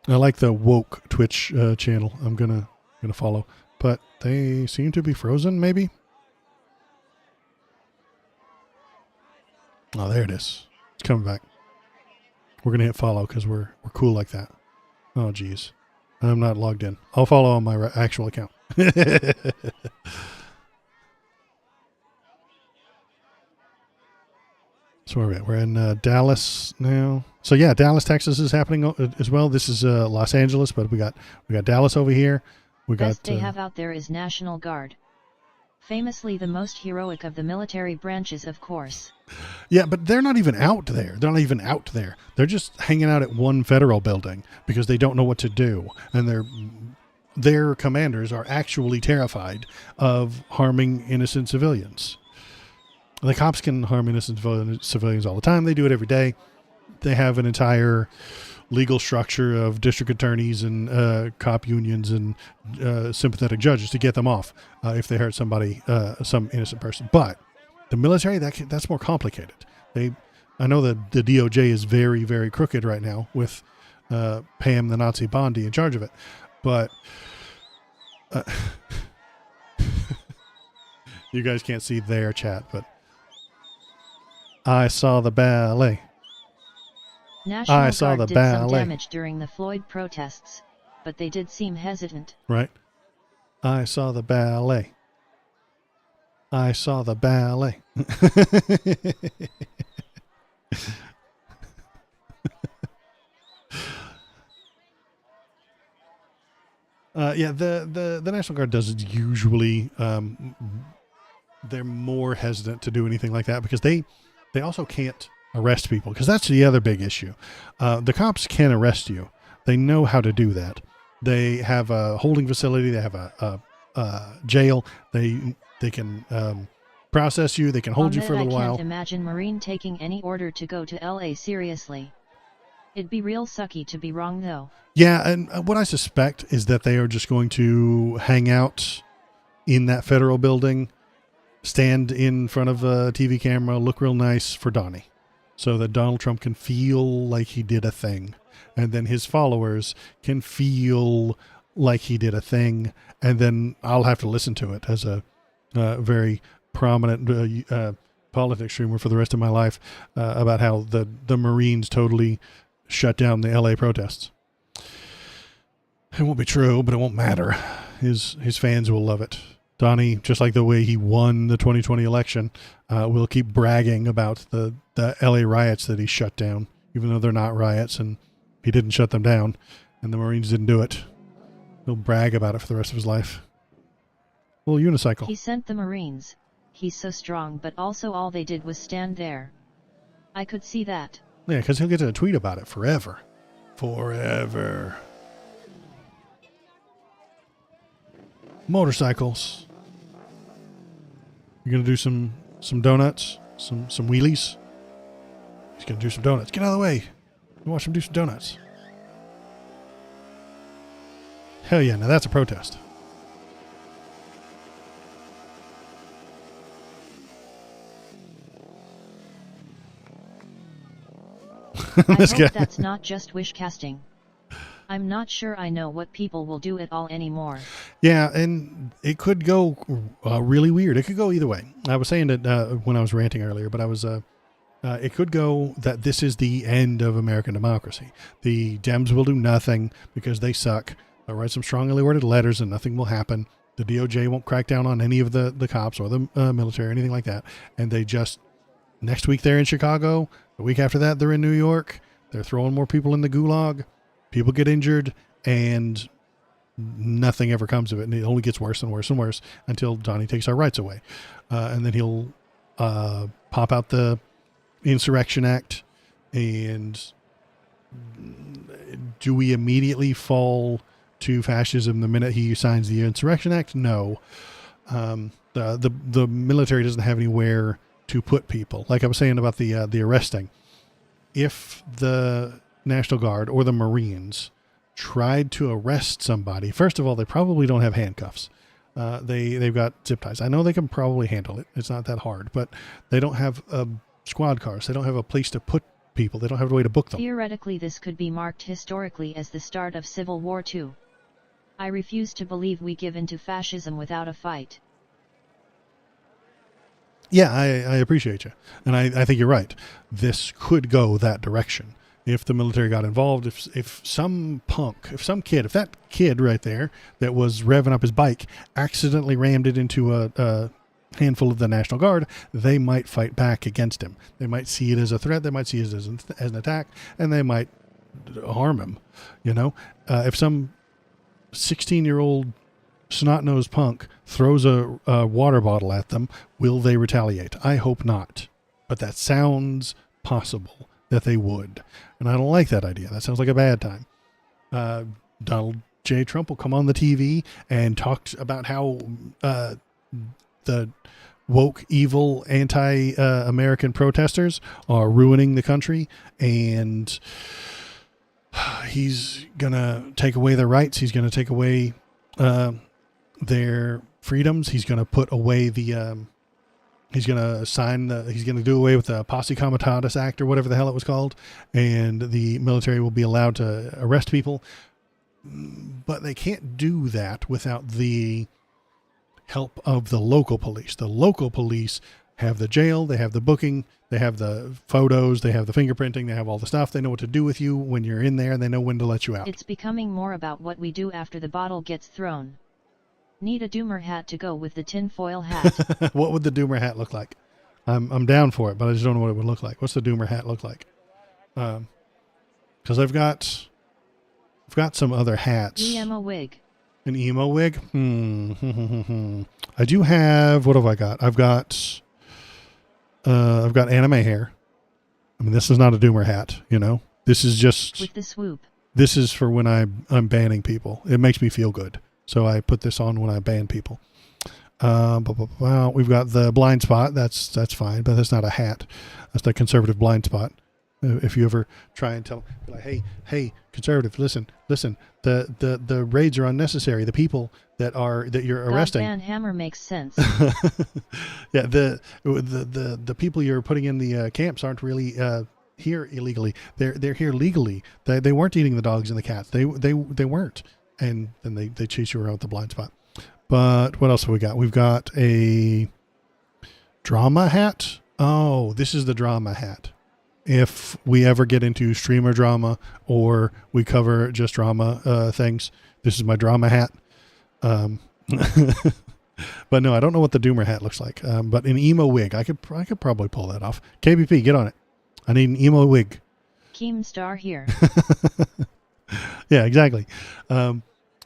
[SPEAKER 2] I like the woke Twitch channel. I'm gonna follow, but they seem to be frozen. Maybe. Oh, there it is. It's coming back. We're gonna hit follow because we're cool like that. Oh, geez, I'm not logged in. I'll follow on my actual account. So where are we at? We're in Dallas now. So yeah, Dallas, Texas is happening as well. This is Los Angeles, but we got Dallas over here. We got
[SPEAKER 1] Best they have out there is National Guard. Famously the most heroic of the military branches, of course.
[SPEAKER 2] Yeah, but they're not even out there. They're not even out there. They're just hanging out at one federal building because they don't know what to do, and their commanders are actually terrified of harming innocent civilians. The cops can harm innocent civilians all the time. They do it every day. They have an entire legal structure of district attorneys and cop unions and sympathetic judges to get them off if they hurt somebody, some innocent person. But the military, that's more complicated. I know that the DOJ is very, very crooked right now with Pam the Nazi Bondi in charge of it. But you guys can't see their chat, but I saw the ballet.
[SPEAKER 1] National Guard did some damage during the Floyd protests, but they did seem hesitant.
[SPEAKER 2] Right. I saw the ballet. I saw the ballet. Yeah, the National Guard doesn't usually. They're more hesitant to do anything like that because they also can't arrest people, because that's the other big issue. The cops can arrest you. They know how to do that. They have a holding facility. They have a jail. They can process you. They can hold you for a little while.
[SPEAKER 1] I can't imagine Marine taking any order to go to LA seriously. It'd be real sucky to be wrong, though.
[SPEAKER 2] Yeah, and what I suspect is that they are just going to hang out in that federal building, stand in front of a TV camera, look real nice for Donnie, so that Donald Trump can feel like he did a thing. And then his followers can feel like he did a thing. And then I'll have to listen to it as a very prominent politics streamer for the rest of my life about how the Marines totally shut down the LA protests. It won't be true, but it won't matter. His fans will love it. Donnie, just like the way he won the 2020 election, will keep bragging about the LA riots that he shut down, even though they're not riots and he didn't shut them down and the Marines didn't do it. He'll brag about it for the rest of his life. Little unicycle.
[SPEAKER 1] He sent the Marines. He's so strong, but also all they did was stand there. I could see that.
[SPEAKER 2] Yeah, because he'll get to tweet about it forever. Forever. Motorcycles. You're gonna do some donuts, some wheelies. He's gonna do some donuts. Get out of the way. Watch him do some donuts. Hell yeah! Now that's a protest.
[SPEAKER 1] I hope that's not just wish casting. I'm not sure I know what people will do at all anymore.
[SPEAKER 2] Yeah, and it could go really weird. It could go either way. I was saying that when I was ranting earlier, but I was it could go that this is the end of American democracy. The Dems will do nothing because they suck. They'll write some strongly worded letters and nothing will happen. The DOJ won't crack down on any of the cops or the military or anything like that. And they just, next week they're in Chicago. The week after that they're in New York. They're throwing more people in the gulag. People get injured and nothing ever comes of it. And it only gets worse and worse and worse until Donnie takes our rights away. And then he'll pop out the Insurrection Act. And do we immediately fall to fascism the minute he signs the Insurrection Act? No. the military doesn't have anywhere to put people. Like I was saying about the arresting. If the National Guard or the Marines tried to arrest somebody, first of all, they probably don't have handcuffs. They've got zip ties. I know they can probably handle it. It's not that hard, but they don't have squad cars. They don't have a place to put people. They don't have a way to book them.
[SPEAKER 1] Theoretically, this could be marked historically as the start of Civil War II. I refuse to believe we give in to fascism without a fight.
[SPEAKER 2] Yeah, I appreciate you. And I think you're right. This could go that direction. If the military got involved, if some punk, if that kid right there that was revving up his bike accidentally rammed it into a handful of the National Guard, they might fight back against him. They might see it as a threat. They might see it as an attack, and they might harm him. You know, if some 16-year-old snot-nosed punk throws a water bottle at them, will they retaliate? I hope not. But that sounds possible that they would. And I don't like that idea. That sounds like a bad time. Donald J. Trump will come on the TV and talk about how the woke, evil, anti-American protesters are ruining the country, and he's going to take away their rights. He's going to take away their freedoms. He's going to put away he's going to do away with the Posse Comitatus Act or whatever the hell it was called, and the military will be allowed to arrest people. But they can't do that without the help of the local police. The local police have the jail, they have the booking, they have the photos, they have the fingerprinting, they have all the stuff. They know what to do with you when you're in there, and they know when to let you out.
[SPEAKER 1] It's becoming more about what we do after the bottle gets thrown. Need a doomer hat to go with the tinfoil hat.
[SPEAKER 2] What would the doomer hat look like? I'm down for it, but I just don't know what it would look like. What's the doomer hat look like? Because I've got some other hats.
[SPEAKER 1] Emo wig.
[SPEAKER 2] An emo wig? I do have, what have I got? I've got anime hair. I mean, this is not a doomer hat, you know? This is just...
[SPEAKER 1] with the swoop.
[SPEAKER 2] This is for when I'm banning people. It makes me feel good. So I put this on when I ban people. We've got the blind spot. That's fine, but that's not a hat. That's the conservative blind spot. If you ever try and tell, like, hey, conservative, listen, the raids are unnecessary. The people that you're arresting.
[SPEAKER 1] Van Hammer makes sense.
[SPEAKER 2] Yeah, the people you're putting in the camps aren't really here illegally. They're here legally. They weren't eating the dogs and the cats. They weren't. And then they chase you around with the blind spot. But what else have we got? We've got a drama hat. Oh, this is the drama hat. If we ever get into streamer drama or we cover just drama things, this is my drama hat. But no, I don't know what the doomer hat looks like. But an emo wig, I could probably pull that off. KBP, get on it. I need an emo wig.
[SPEAKER 1] Keemstar here.
[SPEAKER 2] Yeah, exactly.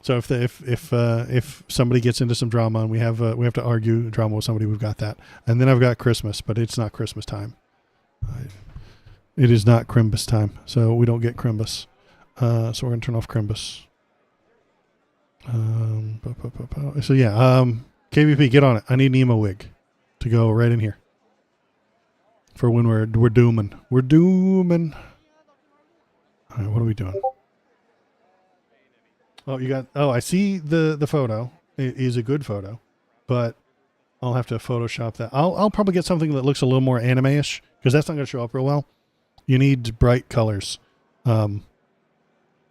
[SPEAKER 2] So if somebody gets into some drama and we have to argue drama with somebody, we've got that. And then I've got Christmas, but it's not Christmas time. It is not Crimbus time, so we don't get Crimbus. So we're gonna turn off Crimbus. So yeah, KVP, get on it. I need an emo wig to go right in here for when we're dooming. We're dooming. All right, what are we doing? Oh, I see the photo. It is a good photo, but I'll have to Photoshop that. I'll probably get something that looks a little more anime-ish, because that's not going to show up real well. You need bright colors for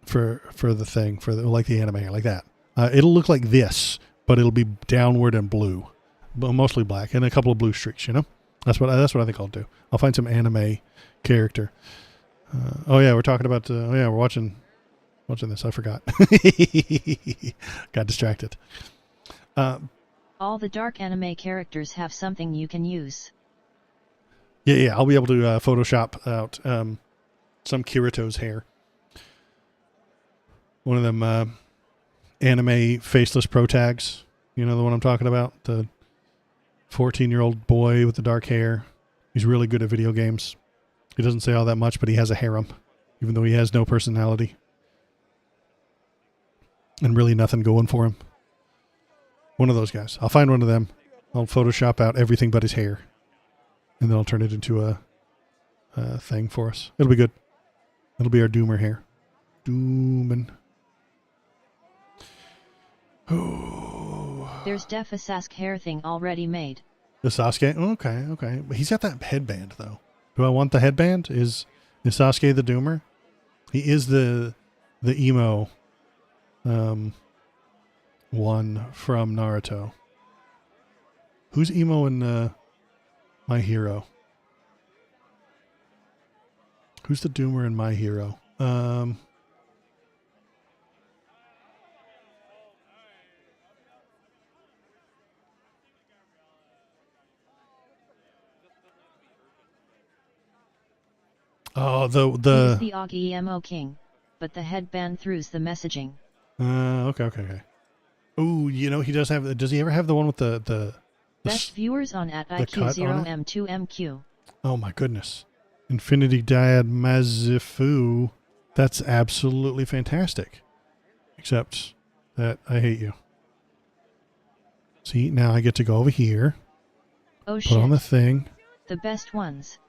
[SPEAKER 2] the thing, like the anime hair, like that. It'll look like this, but it'll be downward and blue, but mostly black, and a couple of blue streaks, you know? That's what I think I'll do. I'll find some anime character. Oh yeah, we're talking about, we're watching this. I forgot. Got distracted.
[SPEAKER 1] All the dark anime characters have something you can use.
[SPEAKER 2] Yeah. I'll be able to Photoshop out some Kirito's hair. One of them anime faceless pro tags. You know the one I'm talking about? The 14-year-old boy with the dark hair. He's really good at video games. He doesn't say all that much, but he has a harem, even though he has no personality. And really nothing going for him. One of those guys. I'll find one of them. I'll Photoshop out everything but his hair. And then I'll turn it into a thing for us. It'll be good. It'll be our Doomer hair. Doomin'. Oh.
[SPEAKER 1] There's def a Sask hair thing already made.
[SPEAKER 2] The Sasuke? Okay. But he's got that headband, though. Do I want the headband? Is Sasuke the Doomer? He is the emo one from Naruto. Who's emo in My Hero? Who's the Doomer in My Hero? Oh,
[SPEAKER 1] He's the Augie emo king, but the headband throughs the messaging.
[SPEAKER 2] Okay. Oh, you know, he does have. Does he ever have the one with the
[SPEAKER 1] Best viewers on at IQ0M2MQ.
[SPEAKER 2] Oh my goodness. Infinity Dyad Mazifu. That's absolutely fantastic. Except that I hate you. See, now I get to go over here.
[SPEAKER 1] Oh shit.
[SPEAKER 2] Put on the thing.
[SPEAKER 1] The best ones.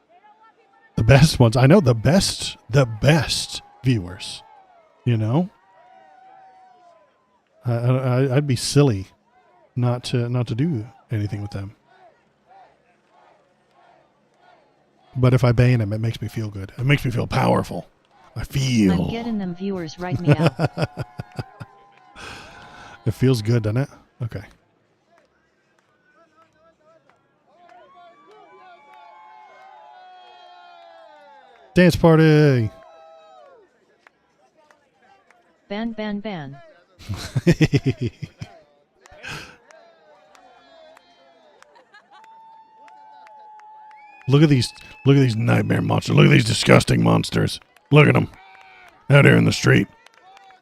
[SPEAKER 2] The best ones. I know the best viewers. You know? I'd be silly not to do anything with them. But if I ban him, it makes me feel good. It makes me feel powerful. I'm
[SPEAKER 1] getting them viewers right me out.
[SPEAKER 2] It feels good, doesn't it? Okay. Dance party!
[SPEAKER 1] Ban.
[SPEAKER 2] Look at these nightmare monsters. Look at these disgusting monsters. Look at them. Out here in the street.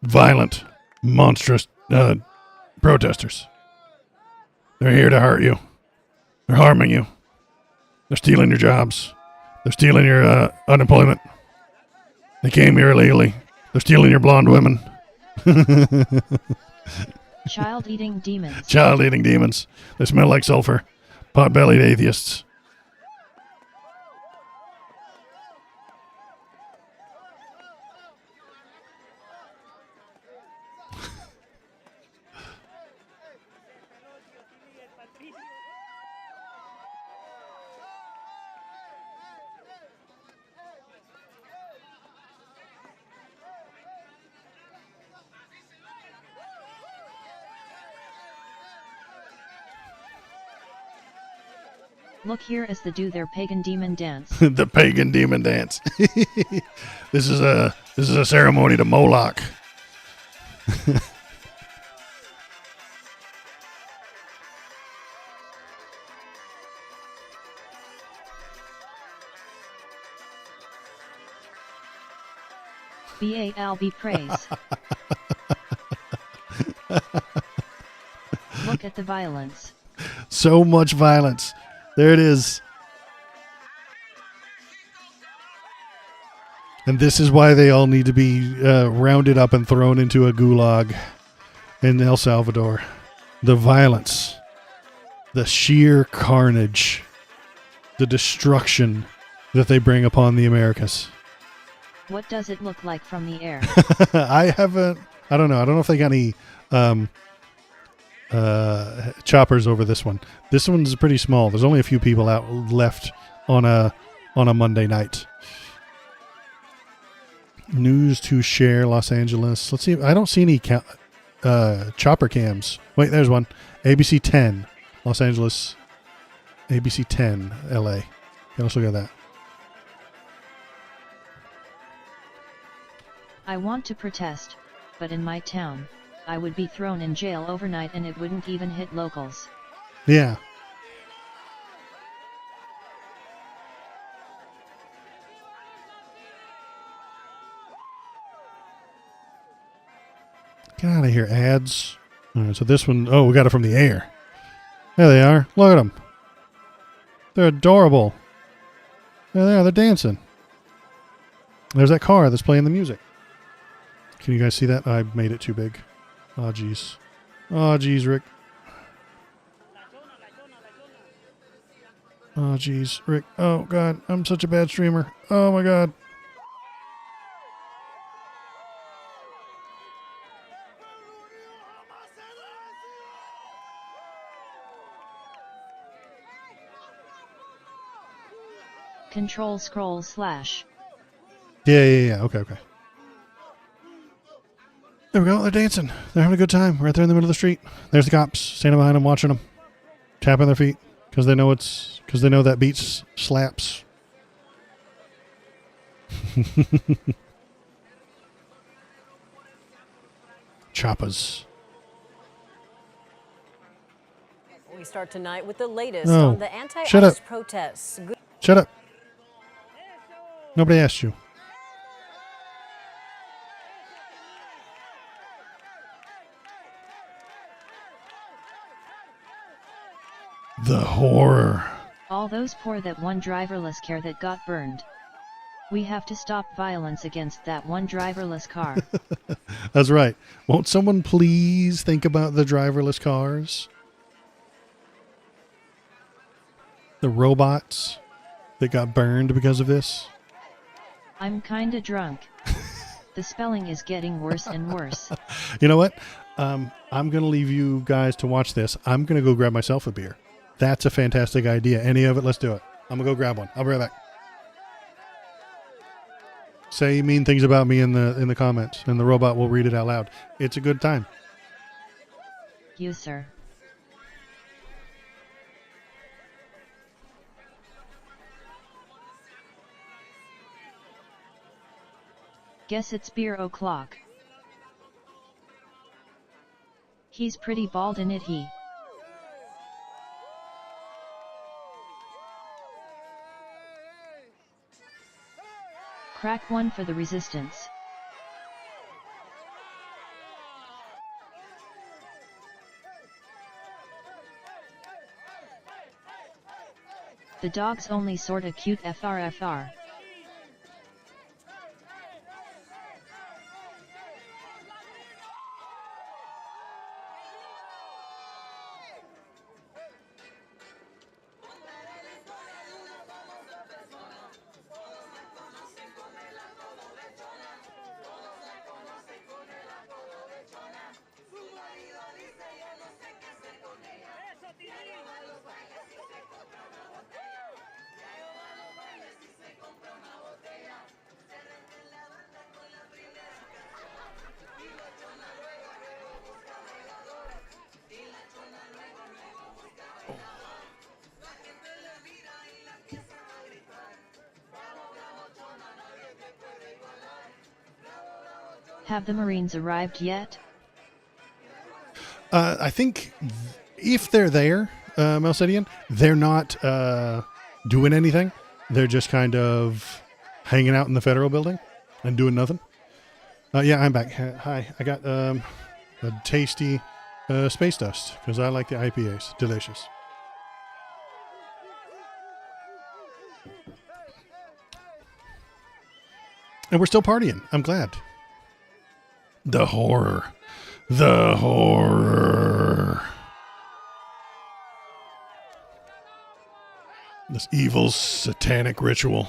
[SPEAKER 2] Violent, monstrous protesters. They're here to hurt you. They're harming you. They're stealing your jobs. They're stealing your unemployment. They came here illegally. They're stealing your blonde women.
[SPEAKER 1] Child-eating demons.
[SPEAKER 2] Child-eating demons. They smell like sulfur. Pot-bellied atheists.
[SPEAKER 1] Look here as they do their pagan demon dance.
[SPEAKER 2] The pagan demon dance. This is a ceremony to Moloch.
[SPEAKER 1] Baal be praise. Look at the violence.
[SPEAKER 2] So much violence. There it is. And this is why they all need to be rounded up and thrown into a gulag in El Salvador. The violence, the sheer carnage, the destruction that they bring upon the Americas.
[SPEAKER 1] What does it look like from the air?
[SPEAKER 2] I don't know. I don't know if they got any choppers over this one. This one's pretty small. There's only a few people out left on a Monday night. News to share, Los Angeles. Let's see. I don't see any chopper cams. Wait, there's one. ABC 10, Los Angeles. ABC 10, LA. Okay, let's look at that.
[SPEAKER 1] I want to protest, but in my town, I would be thrown in jail overnight and it wouldn't even hit locals.
[SPEAKER 2] Yeah. Get out of here, ads. All right, so this one, we got it from the air. There they are. Look at them. They're adorable. There they are. They're dancing. There's that car that's playing the music. Can you guys see that? I made it too big. Oh, jeez. Oh, jeez, Rick. Oh, jeez. Rick. Oh, God. I'm such a bad streamer. Oh, my God.
[SPEAKER 1] Control scroll slash.
[SPEAKER 2] Yeah. Okay. There we go. They're dancing. They're having a good time. Right there in the middle of the street. There's the cops standing behind them, watching them, tapping their feet because they know that beat slaps. Choppas.
[SPEAKER 5] We start tonight with the latest
[SPEAKER 2] No.
[SPEAKER 5] on the
[SPEAKER 2] Shut up.
[SPEAKER 5] anti-ICE protests.
[SPEAKER 2] Shut up. Nobody asked you. The horror.
[SPEAKER 1] All those poor that one driverless car that got burned. We have to stop violence against that one driverless car.
[SPEAKER 2] That's right. Won't someone please think about the driverless cars? The robots that got burned because of this?
[SPEAKER 1] I'm kinda drunk. The spelling is getting worse and worse.
[SPEAKER 2] You know what? I'm going to leave you guys to watch this. I'm going to go grab myself a beer. That's a fantastic idea. Any of it, let's do it. I'm going to go grab one. I'll be right back. Say mean things about me in the comments, and the robot will read it out loud. It's a good time.
[SPEAKER 1] You, sir. Guess it's beer o'clock. He's pretty bald in it, he. Crack one for the resistance. The dog's only sorta cute FRFR. Have the Marines arrived yet?
[SPEAKER 2] I think if they're there, Melcidian, they're not doing anything. They're just kind of hanging out in the federal building and doing nothing. Yeah, I'm back. Hi. I got a tasty space dust because I like the IPAs. Delicious. And we're still partying. I'm glad. The horror. The horror. This evil satanic ritual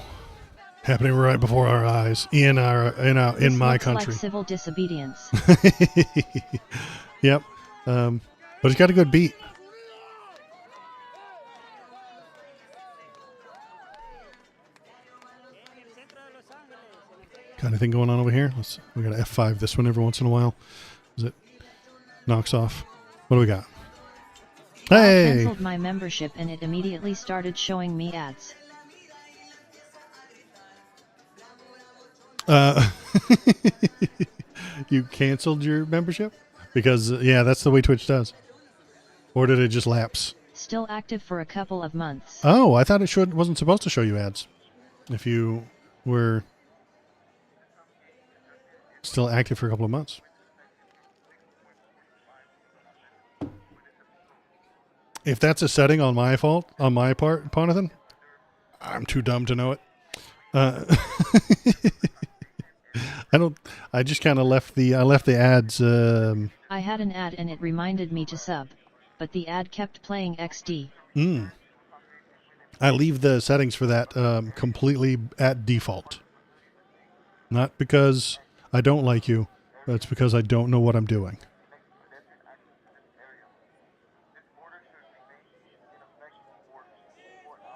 [SPEAKER 2] happening right before our eyes in my
[SPEAKER 1] Looks
[SPEAKER 2] country.
[SPEAKER 1] like civil disobedience.
[SPEAKER 2] Yep. But it's got a good beat. Got anything going on over here? We got to F5 this one every once in a while. As it knocks off. What do we got?
[SPEAKER 1] I
[SPEAKER 2] Hey!
[SPEAKER 1] canceled my membership and it immediately started showing me ads.
[SPEAKER 2] You canceled your membership? Because, yeah, that's the way Twitch does. Or did it just lapse?
[SPEAKER 1] Still active for a couple of months.
[SPEAKER 2] Oh, I thought it wasn't supposed to show you ads. If you were still active for a couple of months. If that's a setting on my part, Ponathan, I'm too dumb to know it. I just kind of left the ads.
[SPEAKER 1] I had an ad and it reminded me to sub, but the ad kept playing XD.
[SPEAKER 2] I leave the settings for that completely at default. Not because I don't like you, but it's because I don't know what I'm doing.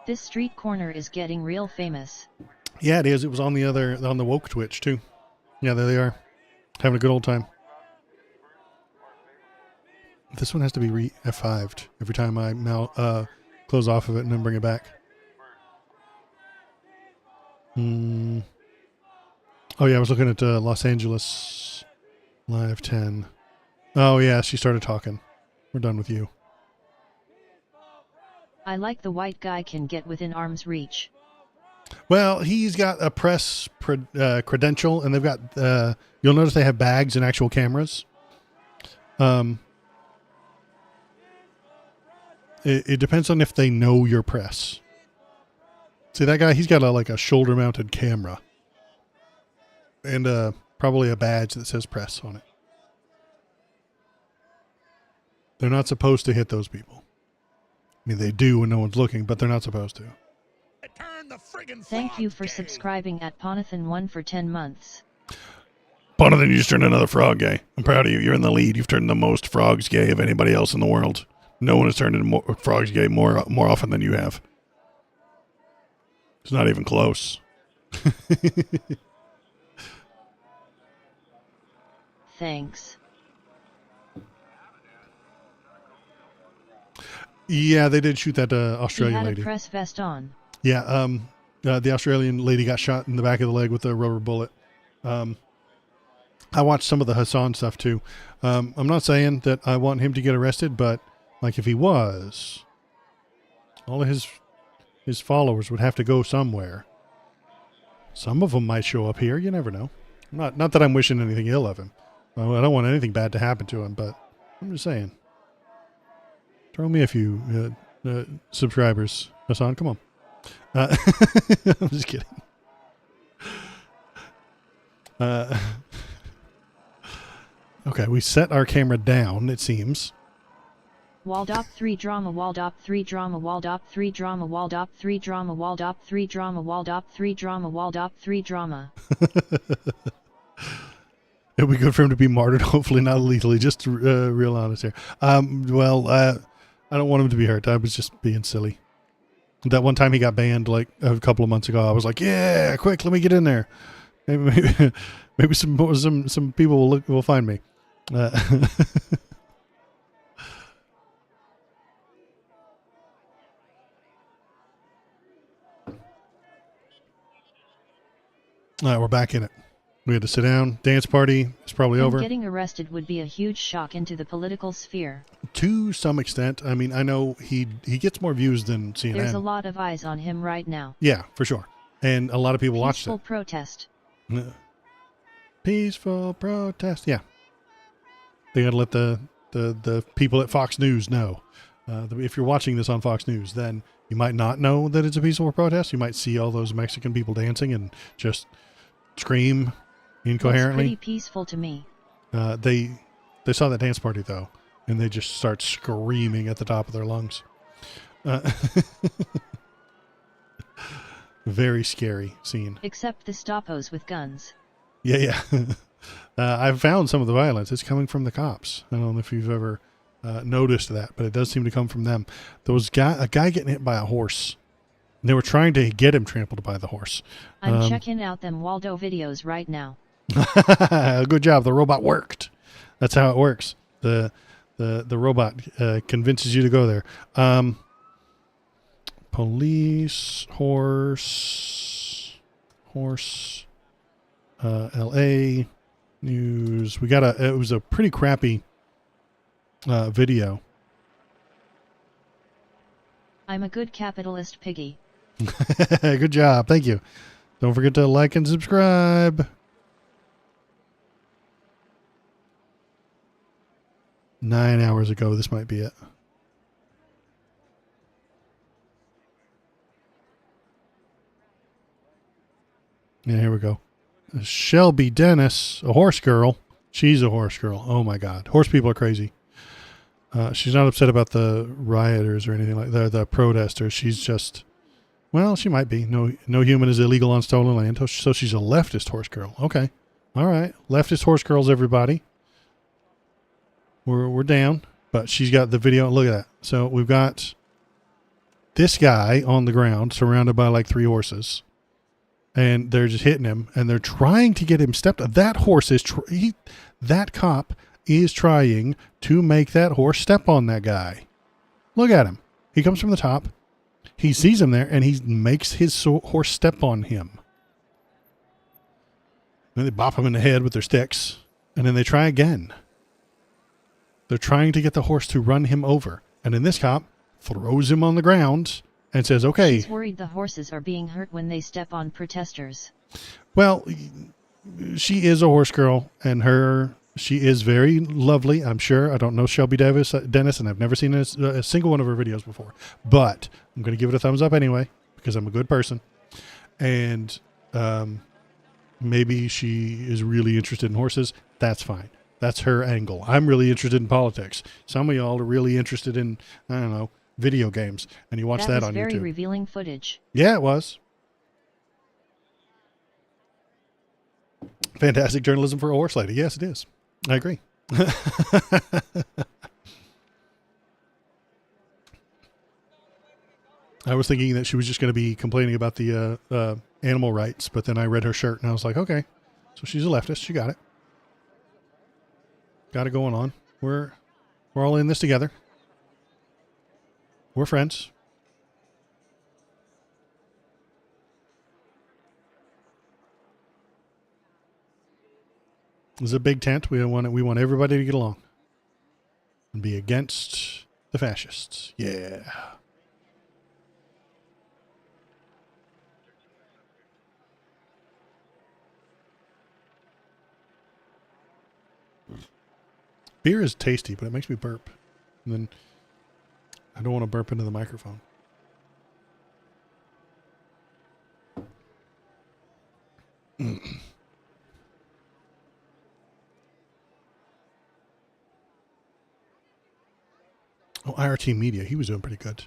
[SPEAKER 1] This street corner is getting real famous.
[SPEAKER 2] Yeah, it is. It was on the woke Twitch too. Yeah, there they are, having a good old time. This one has to be F5'd every time I close off of it and then bring it back. Oh yeah, I was looking at Los Angeles Live 10. Oh yeah, she started talking. We're done with you.
[SPEAKER 1] I like the white guy can get within arm's reach.
[SPEAKER 2] Well, he's got a press credential, and they've got. You'll notice they have bags and actual cameras. It depends on if they know your press. See that guy? He's got a shoulder-mounted camera, and probably a badge that says press on it. They're not supposed to hit those people. I mean, they do when no one's looking, but they're not supposed to.
[SPEAKER 1] Thank you for subscribing at Ponathan1 for 10 months.
[SPEAKER 2] Ponathan, you just turned another frog gay. I'm proud of you. You're in the lead. You've turned the most frogs gay of anybody else in the world. No one has turned into frogs gay more often than you have. It's not even close.
[SPEAKER 1] Thanks.
[SPEAKER 2] Yeah, they did shoot that Australian
[SPEAKER 1] He had
[SPEAKER 2] lady.
[SPEAKER 1] a press vest on.
[SPEAKER 2] Yeah, the Australian lady got shot in the back of the leg with a rubber bullet. I watched some of the Hassan stuff too. I'm not saying that I want him to get arrested, but like if he was, all of his followers would have to go somewhere. Some of them might show up here. You never know. Not that I'm wishing anything ill of him. I don't want anything bad to happen to him, but I'm just saying. Throw me a few subscribers, Hassan. Come on. I'm just kidding. Okay, we set our camera down, it seems.
[SPEAKER 1] Waldop 3 drama, Waldop 3 drama, Waldop 3 drama, Waldop 3 drama, Waldop 3 drama, Waldop 3 drama, Waldop 3 drama.
[SPEAKER 2] It would be good for him to be martyred, hopefully not lethally, just real honest here. I don't want him to be hurt. I was just being silly. That one time he got banned like a couple of months ago, I was like, yeah, quick, let me get in there. Maybe some people will find me. All right, we're back in it. We had to sit down. Dance party is probably over.
[SPEAKER 1] Getting arrested would be a huge shock into the political sphere.
[SPEAKER 2] To some extent. I mean, I know he gets more views than CNN.
[SPEAKER 1] There's a lot of eyes on him right now.
[SPEAKER 2] Yeah, for sure. And a lot of people watched it.
[SPEAKER 1] Peaceful protest.
[SPEAKER 2] Peaceful protest. Yeah. They got to let the people at Fox News know. If you're watching this on Fox News, then you might not know that it's a peaceful protest. You might see all those Mexican people dancing and just scream incoherently.
[SPEAKER 1] Looks pretty peaceful to me.
[SPEAKER 2] They saw that dance party though, and they just start screaming at the top of their lungs. Very scary scene.
[SPEAKER 1] Except the stoppos with guns.
[SPEAKER 2] Yeah. I've found some of the violence. It's coming from the cops. I don't know if you've ever noticed that, but it does seem to come from them. There was a guy getting hit by a horse. And they were trying to get him trampled by the horse.
[SPEAKER 1] I'm checking out them Waldo videos right now.
[SPEAKER 2] Good job. The robot worked. That's how it works. The robot convinces you to go there. Police, horse, LA news. It was a pretty crappy video.
[SPEAKER 1] I'm a good capitalist piggy.
[SPEAKER 2] Good job. Thank you. Don't forget to like and subscribe. 9 hours ago, this might be it. Yeah, here we go. Shelby Dennis, a horse girl. She's a horse girl. Oh my God. Horse people are crazy. She's not upset about the rioters or anything like that, the protesters. She's just Well, she might be. No human is illegal on stolen land. So she's a leftist horse girl. Okay. All right. Leftist horse girls, everybody. We're down. But she's got the video. Look at that. So we've got this guy on the ground surrounded by like 3 horses. And they're just hitting him. And they're trying to get him stepped. That horse is... that cop is trying to make that horse step on that guy. Look at him. He comes from the top. He sees him there, and he makes his horse step on him. Then they bop him in the head with their sticks, and then they try again. They're trying to get the horse to run him over. And then this cop throws him on the ground and says, okay.
[SPEAKER 1] He's worried the horses are being hurt when they step on protesters.
[SPEAKER 2] Well, she is a horse girl, and she is very lovely, I'm sure. I don't know Shelby Dennis, and I've never seen a single one of her videos before. But I'm going to give it a thumbs up anyway, because I'm a good person. And maybe she is really interested in horses. That's fine. That's her angle. I'm really interested in politics. Some of y'all are really interested in, I don't know, video games. And you watch that on YouTube.
[SPEAKER 1] That was very revealing footage.
[SPEAKER 2] Yeah, it was. Fantastic journalism for a horse lady. Yes, it is. I agree. I was thinking that she was just going to be complaining about the animal rights, but then I read her shirt and I was like, okay, so she's a leftist. She got it. Got it going on. We're all in this together. We're friends. This is a big tent. We want everybody to get along and be against the fascists. Yeah. Beer is tasty, but it makes me burp. And then I don't want to burp into the microphone. Oh, IRT Media. He was doing pretty good.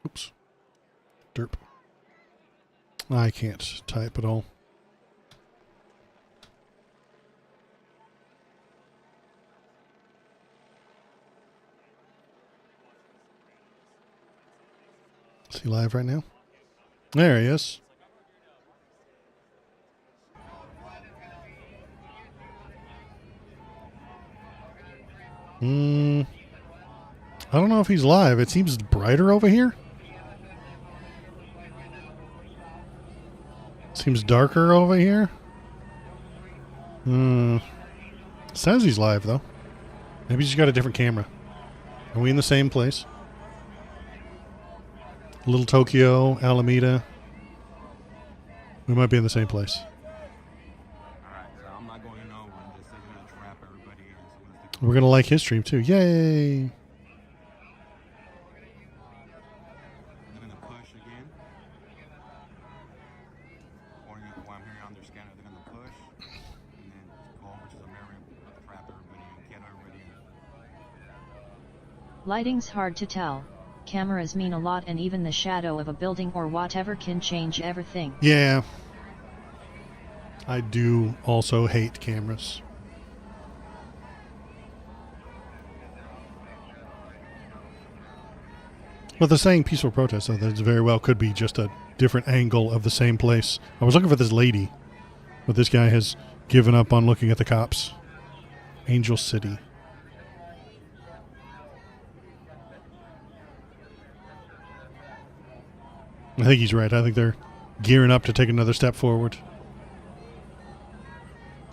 [SPEAKER 2] Oops. Derp. I can't type at all. Is he live right now? There he is. I don't know if he's live. It seems brighter over here. Seems darker over here. Says he's live though. Maybe he's got a different camera. Are we in the same place? Little Tokyo, Alameda. We might be in the same place. We're going to like his stream too. Yay!
[SPEAKER 1] Lighting's hard to tell. Cameras mean a lot, and even the shadow of a building or whatever can change everything.
[SPEAKER 2] Yeah. I do also hate cameras. But the saying peaceful protest, though, that very well could be just a different angle of the same place. I was looking for this lady, but this guy has given up on looking at the cops. Angel City. I think he's right. I think they're gearing up to take another step forward.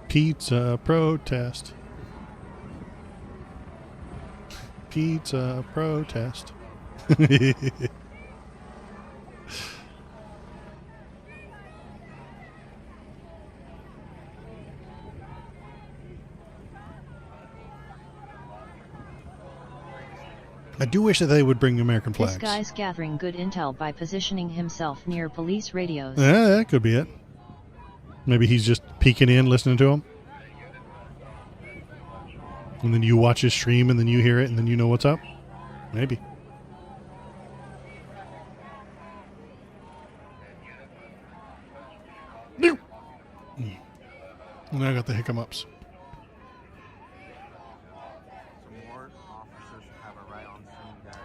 [SPEAKER 2] Pizza protest. Pizza protest. I do wish that they would bring American flags.
[SPEAKER 1] This guy's gathering good intel by positioning himself near police radios.
[SPEAKER 2] Yeah, that could be it. Maybe he's just peeking in, listening to him. And then you watch his stream and then you hear it and then you know what's up. Maybe. And I got the hiccups.
[SPEAKER 6] Some more officers have a right on scene, guys.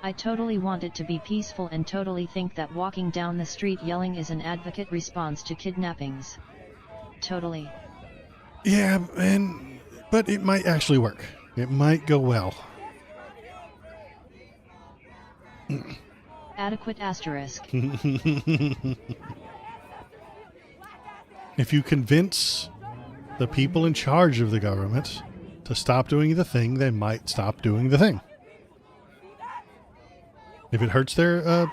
[SPEAKER 1] I totally want it to be peaceful and totally think that walking down the street yelling is an advocate response to kidnappings. Totally.
[SPEAKER 2] Yeah, but it might actually work. It might go well.
[SPEAKER 1] Adequate asterisk.
[SPEAKER 2] If you convince the people in charge of the government to stop doing the thing, they might stop doing the thing. If it hurts their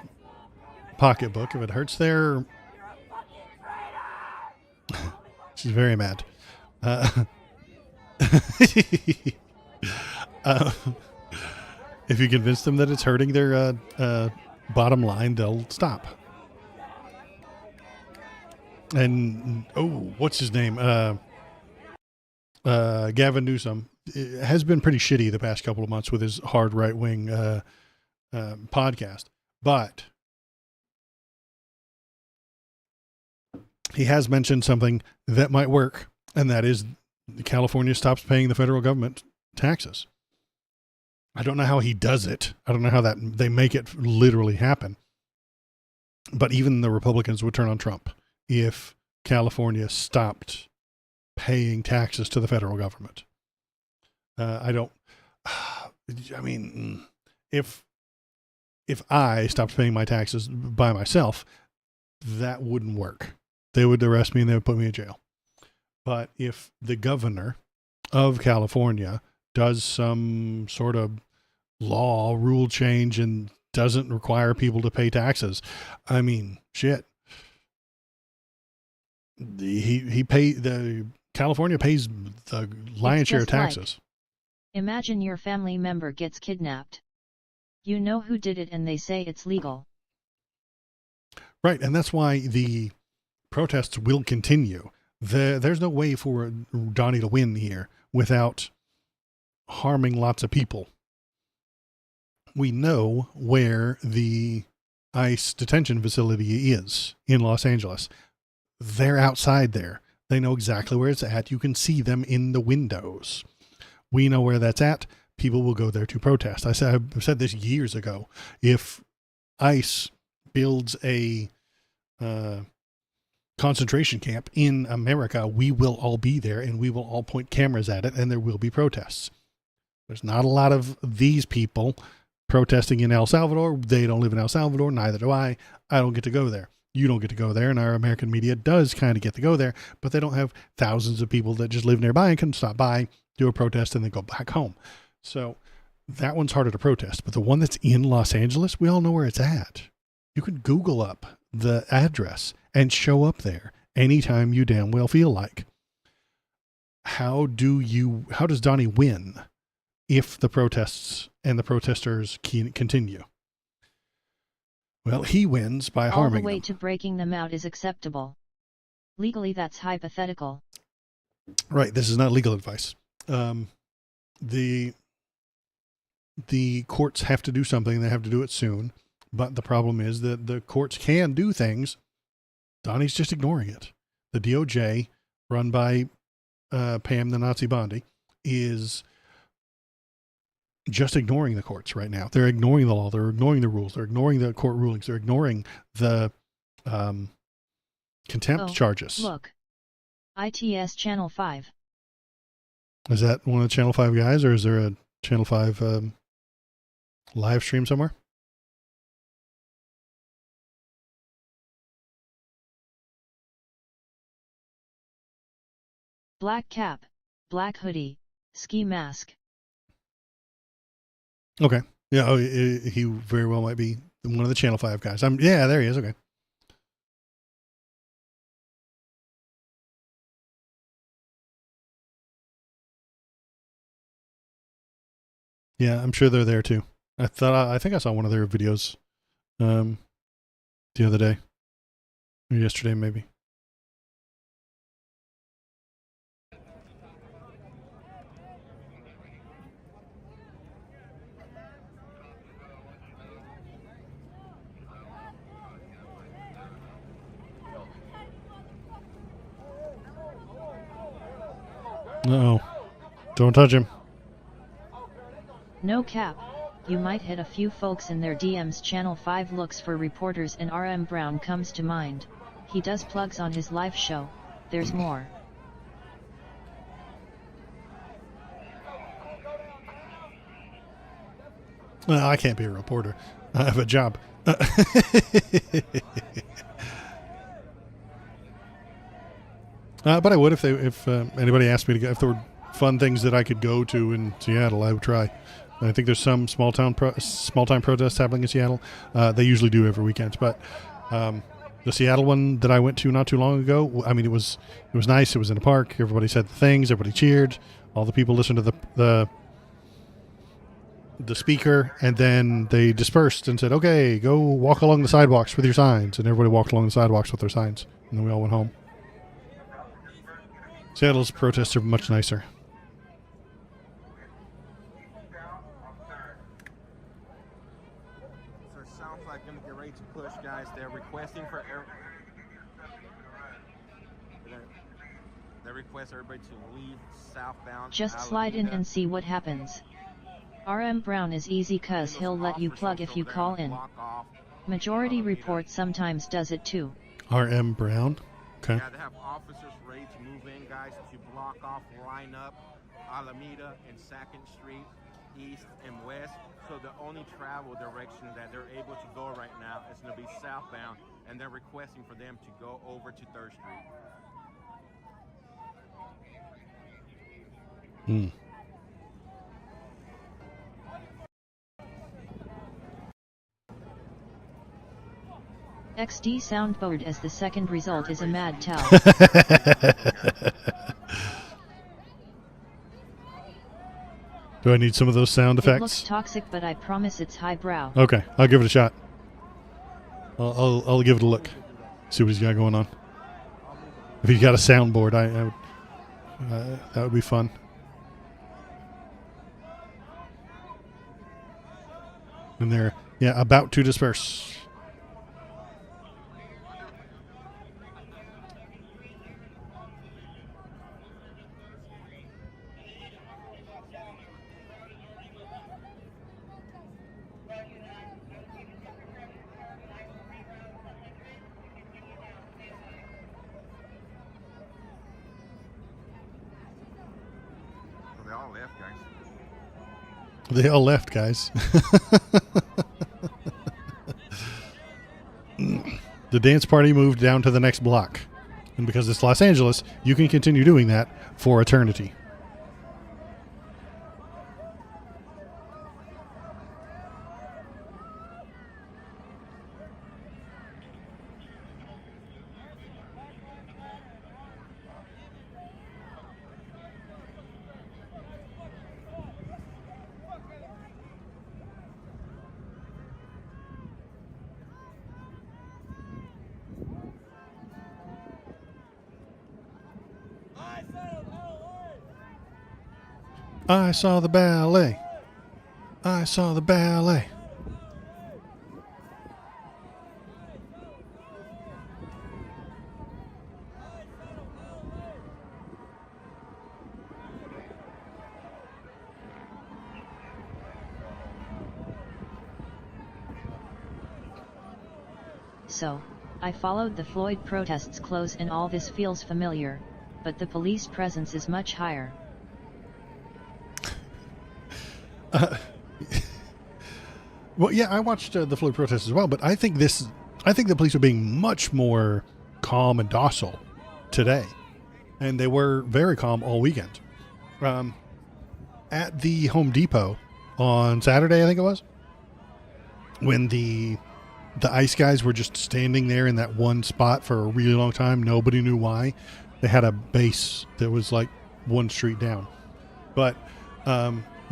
[SPEAKER 2] pocketbook, if it hurts their... She's very mad. If you convince them that it's hurting their bottom line, they'll stop. And, what's his name? Gavin Newsom has been pretty shitty the past couple of months with his hard right-wing podcast. But he has mentioned something that might work, and that is California stops paying the federal government taxes. I don't know how he does it. I don't know how that they make it literally happen. But even the Republicans would turn on Trump if California stopped paying taxes to the federal government. I mean, if I stopped paying my taxes by myself, that wouldn't work. They would arrest me and they would put me in jail. But if the governor of California does some sort of law rule change and doesn't require people to pay taxes, I mean, shit. California pays the lion's share of taxes.
[SPEAKER 1] Imagine your family member gets kidnapped. You know who did it and they say it's legal.
[SPEAKER 2] Right, and that's why the protests will continue. There's no way for Donnie to win here without harming lots of people. We know where the ICE detention facility is in Los Angeles. They're outside there. They know exactly where it's at. You can see them in the windows. We know where that's at. People will go there to protest. I've said this years ago. If ICE builds a concentration camp in America, we will all be there and we will all point cameras at it and there will be protests. There's not a lot of these people protesting in El Salvador. They don't live in El Salvador. Neither do I. I don't get to go there. You don't get to go there. And our American media does kind of get to go there, but they don't have thousands of people that just live nearby and can stop by, do a protest, and then go back home. So that one's harder to protest. But the one that's in Los Angeles, we all know where it's at. You can Google up the address and show up there anytime you damn well feel like. How does Donnie win if the protests and the protesters continue? Well, he wins by harming them.
[SPEAKER 1] All the way to breaking them out is acceptable. Legally, that's hypothetical.
[SPEAKER 2] Right. This is not legal advice. The courts have to do something. They have to do it soon. But the problem is that the courts can do things. Donnie's just ignoring it. The DOJ, run by Pam the Nazi Bondi, is just ignoring the courts right now. They're ignoring the law. They're ignoring the rules. They're ignoring the court rulings. They're ignoring the contempt charges.
[SPEAKER 1] Look. ITS Channel 5.
[SPEAKER 2] Is that one of the Channel 5 guys, or is there a Channel 5 live stream somewhere?
[SPEAKER 1] Black cap, black hoodie, ski mask.
[SPEAKER 2] Okay. Yeah, he very well might be one of the Channel 5 guys. Yeah, there he is. Okay. Yeah, I'm sure they're there too. I think I saw one of their videos the other day. Or yesterday, maybe. Uh-oh. Don't touch him.
[SPEAKER 1] No cap. You might hit a few folks in their DMs. Channel 5 looks for reporters and RM Brown comes to mind. He does plugs on his live show. There's more.
[SPEAKER 2] Well, I can't be a reporter. I have a job. But I would if anybody asked me to go. If there were fun things that I could go to in Seattle, I would try. I think there's some small time protests happening in Seattle. They usually do every weekend, but the Seattle one that I went to not too long ago, I mean, it was nice. It was in a park. Everybody said the things. Everybody cheered. All the people listened to the speaker, and then they dispersed and said, "Okay, go walk along the sidewalks with your signs." And everybody walked along the sidewalks with their signs, and then we all went home. Seattle's protests are much nicer.
[SPEAKER 6] So it sounds like going to get ready to push, guys. They're requesting for they request everybody to leave southbound.
[SPEAKER 1] Just slide in and see what happens. RM Brown is easy cuz he'll let you plug if you call in. Majority Report sometimes does it too.
[SPEAKER 2] RM Brown? Okay.
[SPEAKER 6] Yeah, they have officers ready to move in, guys, to block off, line up Alameda and 2nd Street, east and west. So the only travel direction that they're able to go right now is going to be southbound, and they're requesting for them to go over to 3rd Street.
[SPEAKER 2] Hmm.
[SPEAKER 1] XD soundboard as the second result is a mad tell.
[SPEAKER 2] Do I need some of those sound effects?
[SPEAKER 1] It looks toxic, but I promise it's highbrow.
[SPEAKER 2] Okay, I'll give it a shot. I'll give it a look. See what he's got going on. If he's got a soundboard, I would, that would be fun. And they're about to disperse.
[SPEAKER 6] They all left, guys.
[SPEAKER 2] They all left, guys. The dance party moved down to the next block. And because it's Los Angeles, you can continue doing that for eternity. I saw the ballet. I saw the ballet.
[SPEAKER 1] So, I followed the Floyd protests close and all this feels familiar, but the police presence is much higher.
[SPEAKER 2] Well, yeah, I watched the Floyd protests as well, but I think the police are being much more calm and docile today, and they were very calm all weekend. At the Home Depot on Saturday, I think it was, when the ICE guys were just standing there in that one spot for a really long time. Nobody knew why. They had a base that was like one street down, but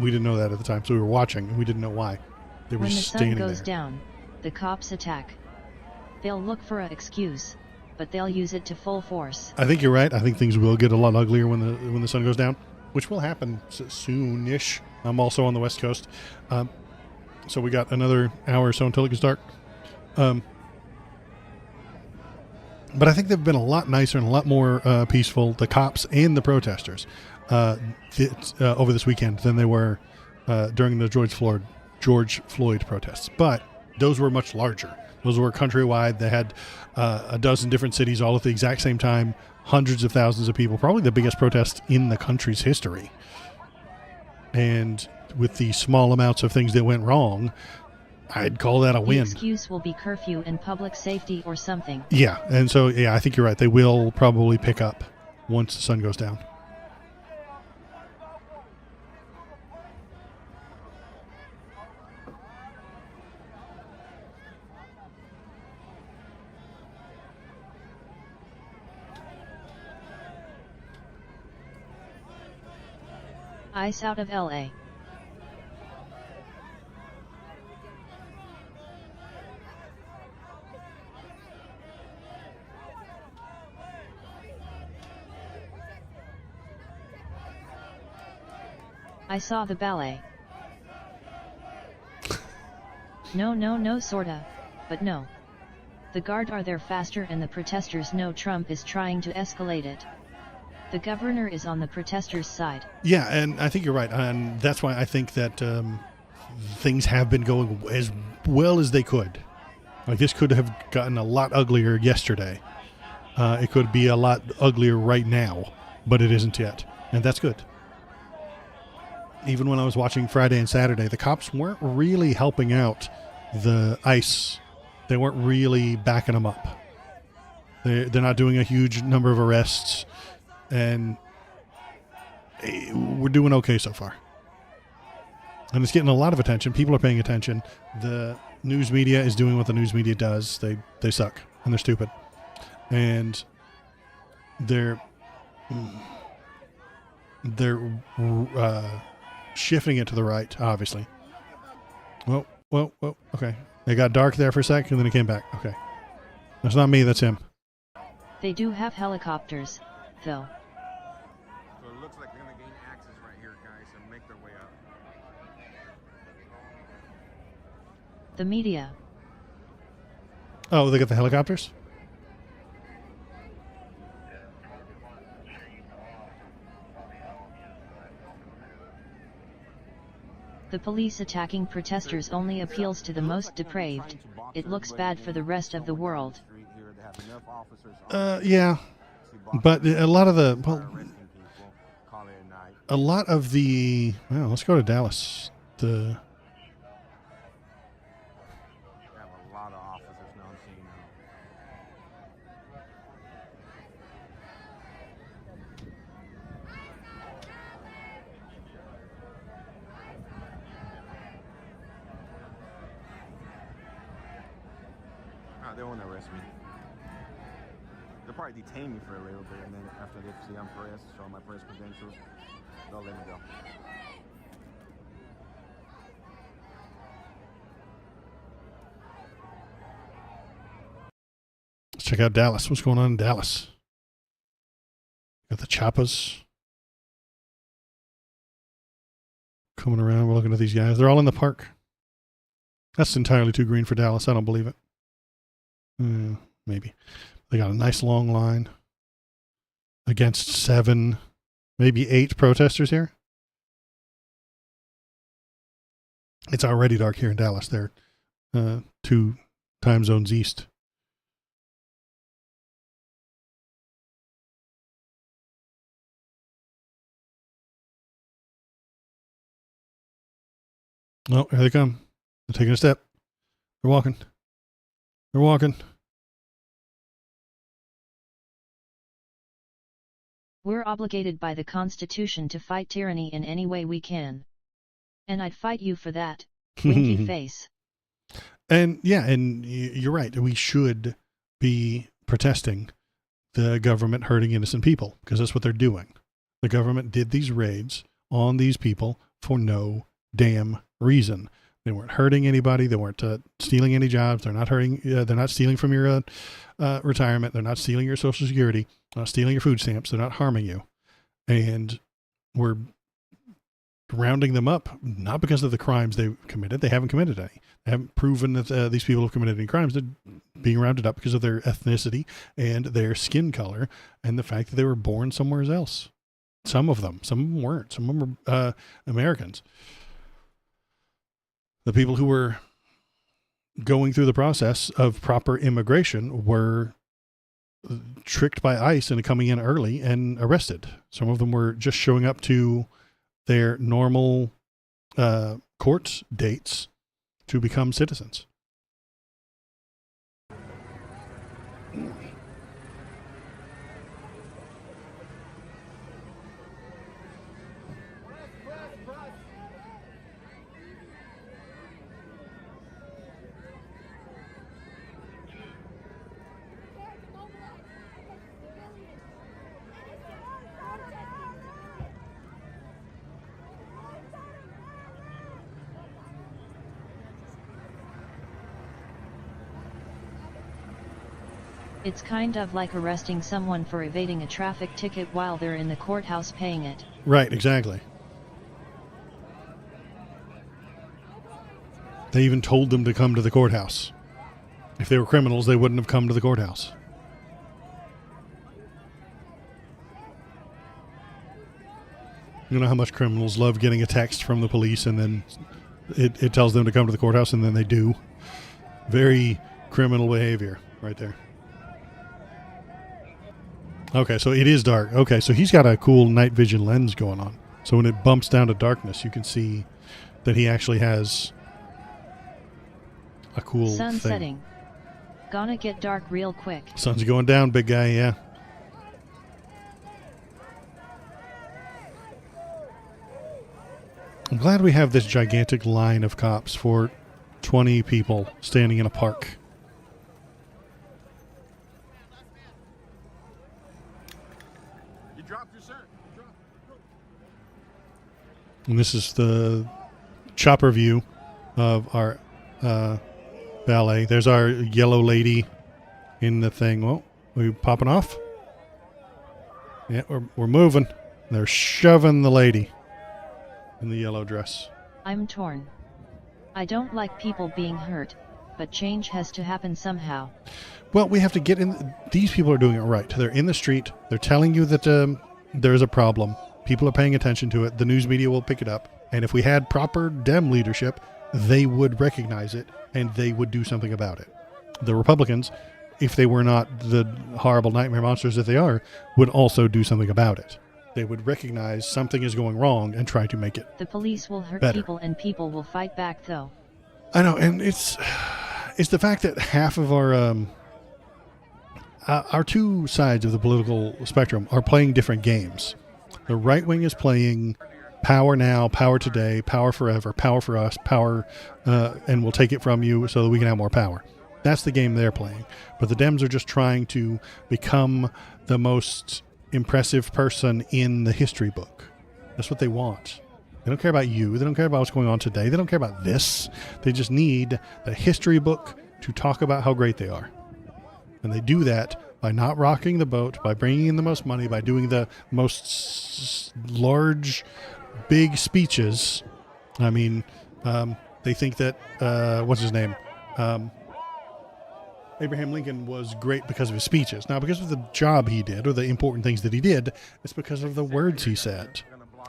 [SPEAKER 2] We didn't know that at the time, so we were watching, and we didn't know why. They were
[SPEAKER 1] When the
[SPEAKER 2] just
[SPEAKER 1] sun
[SPEAKER 2] standing
[SPEAKER 1] goes
[SPEAKER 2] there.
[SPEAKER 1] down, the cops attack. They'll look for an excuse, but they'll use it to full force.
[SPEAKER 2] I think you're right. I think things will get a lot uglier when the sun goes down, which will happen soonish. I'm also on the West Coast, so we got another hour or so until it gets dark. But I think they've been a lot nicer and a lot more peaceful, the cops and the protesters, over this weekend than they were during the George Floyd protests. But those were much larger. Those were countrywide. They had a dozen different cities all at the exact same time, hundreds of thousands of people, probably the biggest protest in the country's history. And with the small amounts of things that went wrong, I'd call that a
[SPEAKER 1] The
[SPEAKER 2] win.
[SPEAKER 1] excuse will be curfew and public safety or something.
[SPEAKER 2] Yeah, and so, yeah, I think you're right. They will probably pick up once the sun goes down.
[SPEAKER 1] Ice out of LA. I saw the ballet. No, sorta, but no. The guard are there faster and the protesters know Trump is trying to escalate it. The governor is on the protesters' side.
[SPEAKER 2] Yeah, and I think you're right. And that's why I think that things have been going as well as they could. Like, this could have gotten a lot uglier yesterday. It could be a lot uglier right now, but it isn't yet. And that's good. Even when I was watching Friday and Saturday, the cops weren't really helping out the ICE. They weren't really backing them up. They're not doing a huge number of arrests. And we're doing okay so far. And it's getting a lot of attention. People are paying attention. The news media is doing what the news media does. They suck and they're stupid. And they're shifting it to the right, obviously. Well, okay. It got dark there for a sec and then it came back. Okay. That's not me, that's him.
[SPEAKER 1] They do have helicopters, though.
[SPEAKER 6] So it looks like they're going to gain access right here, guys, and make their way up.
[SPEAKER 1] The media.
[SPEAKER 2] Oh, they got the helicopters?
[SPEAKER 1] The police attacking protesters only appeals to the most depraved. It looks bad for the rest of the world.
[SPEAKER 2] Yeah. But a lot of the... Well, let's go to Dallas.
[SPEAKER 6] Have a lot of officers now, I'm seeing now. They won't arrest me. They'll probably detain me for a little bit, and then after they see I'm pressed, show my press credentials, they'll let me go.
[SPEAKER 2] Let's check out Dallas. What's going on in Dallas? Got the Chappas coming around. We're looking at these guys. They're all in the park. That's entirely too green for Dallas. I don't believe it. Maybe. They got a nice long line against 7, maybe 8 protesters here. It's already dark here in Dallas. They're 2 time zones east. Oh, here they come. They're taking a step. They're walking. They're walking.
[SPEAKER 1] We're obligated by the Constitution to fight tyranny in any way we can. And I'd fight you for that, winky face.
[SPEAKER 2] And yeah, and you're right. We should be protesting the government hurting innocent people because that's what they're doing. The government did these raids on these people for no damn reason. They weren't hurting anybody. They weren't stealing any jobs. They're not hurting. They're not stealing from your retirement. They're not stealing your Social Security. They're not stealing your food stamps. They're not harming you. And we're rounding them up, not because of the crimes they've committed. They haven't committed any. They haven't proven that these people have committed any crimes. They're being rounded up because of their ethnicity and their skin color and the fact that they were born somewhere else. Some of them weren't. Some of them were Americans. The people who were going through the process of proper immigration were tricked by ICE into coming in early and arrested. Some of them were just showing up to their normal court dates to become citizens.
[SPEAKER 1] It's kind of like arresting someone for evading a traffic ticket while they're in the courthouse paying it.
[SPEAKER 2] Right, exactly. They even told them to come to the courthouse. If they were criminals, they wouldn't have come to the courthouse. You know how much criminals love getting a text from the police and then it tells them to come to the courthouse and then they do. Very criminal behavior right there. Okay, so it is dark. Okay, so he's got a cool night vision lens going on. So when it bumps down to darkness, you can see that he actually has a cool
[SPEAKER 1] Sun
[SPEAKER 2] thing.
[SPEAKER 1] setting. Gonna get dark real quick.
[SPEAKER 2] Sun's going down, big guy, yeah. I'm glad we have this gigantic line of cops for 20 people standing in a park.
[SPEAKER 6] You dropped your shirt.
[SPEAKER 2] And this is the chopper view of our ballet. There's our yellow lady in the thing. Well, we popping off? Yeah, we're moving. They're shoving the lady in the yellow dress.
[SPEAKER 1] I'm torn. I don't like people being hurt, but change has to happen somehow.
[SPEAKER 2] Well, we have to get in. These people are doing it right. They're in the street. They're telling you that there's a problem. People are paying attention to it. The news media will pick it up. And if we had proper Dem leadership, they would recognize it and they would do something about it. The Republicans, if they were not the horrible nightmare monsters that they are, would also do something about it. They would recognize something is going wrong and try to make it
[SPEAKER 1] The police will hurt
[SPEAKER 2] better.
[SPEAKER 1] people and people will fight back though.
[SPEAKER 2] I know, and it's the fact that half of our two sides of the political spectrum are playing different games. The right wing is playing power now, power today, power forever, power for us, power, and we'll take it from you so that we can have more power. That's the game they're playing. But the Dems are just trying to become the most impressive person in the history book. That's what they want. They don't care about you. They don't care about what's going on today. They don't care about this. They just need the history book to talk about how great they are. And they do that by not rocking the boat, by bringing in the most money, by doing the most large, big speeches. I mean, they think that, what's his name? Abraham Lincoln was great because of his speeches. Now, because of the job he did or the important things that he did, it's because of the words he said.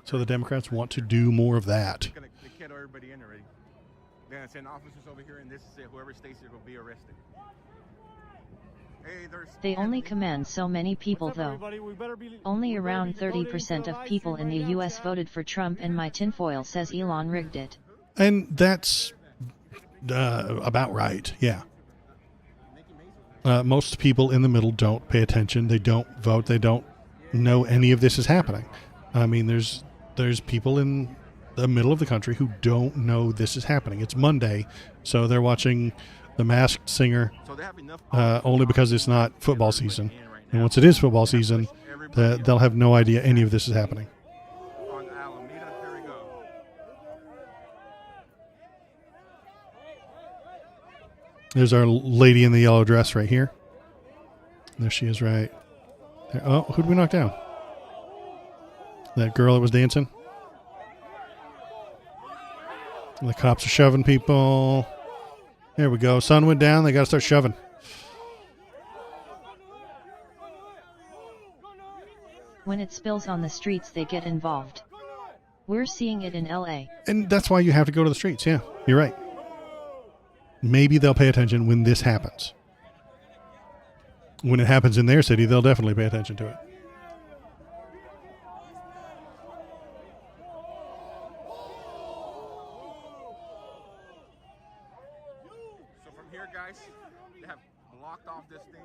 [SPEAKER 2] So the Democrats want to do more of that.
[SPEAKER 6] They killed everybody in already. Then send officers over here, and this is it. Whoever stays here will be arrested. Hey,
[SPEAKER 1] They only command so many people though. Only around 30% of people in the US voted for Trump and my tinfoil says Elon rigged it.
[SPEAKER 2] And that's about right, yeah. Most people in the middle don't pay attention. They don't vote. They don't know any of this is happening. I mean, there's people in the middle of the country who don't know this is happening. It's Monday, so they're watching The Masked Singer only because it's not football season. And once it is football season, they'll have no idea any of this is happening.
[SPEAKER 6] On Alameda, here we go.
[SPEAKER 2] There's our lady in the yellow dress right here. There she is right there. Oh, who'd we knock down? That girl that was dancing. And the cops are shoving people. There we go. Sun went down. They got to start shoving.
[SPEAKER 1] When it spills on the streets, they get involved. We're seeing it in LA.
[SPEAKER 2] And that's why you have to go to the streets. Yeah, you're right. Maybe they'll pay attention when this happens. When it happens in their city, they'll definitely pay attention to it.
[SPEAKER 6] So from here, guys, they have blocked off this thing.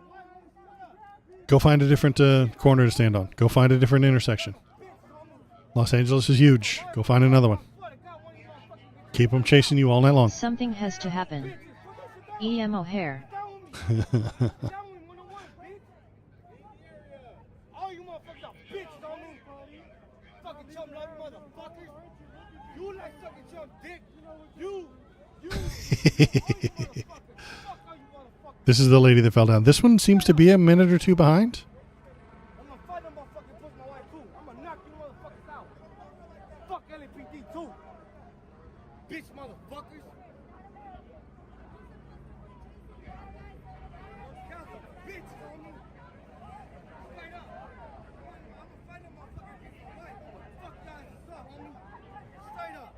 [SPEAKER 2] Go find a different corner to stand on. Go find a different intersection. Los Angeles is huge. Go find another one. Keep them chasing you all night long.
[SPEAKER 1] Something has to happen. E.M. O'Hare.
[SPEAKER 7] All you motherfuckers are bitches on me. Fucking chump like motherfuckers. You like sucking chump dick.
[SPEAKER 2] This is the lady that fell down. This one seems to be a minute or two behind.
[SPEAKER 7] I'm gonna fight them motherfucking push my wife too. I'm gonna knock you motherfuckers out. Fuck LAPD too. Bitch motherfuckers. Y'all some bitches on me. Straight up. I'm gonna fight them motherfuckers push my wife. Fuck y'all is up, homie. Straight up.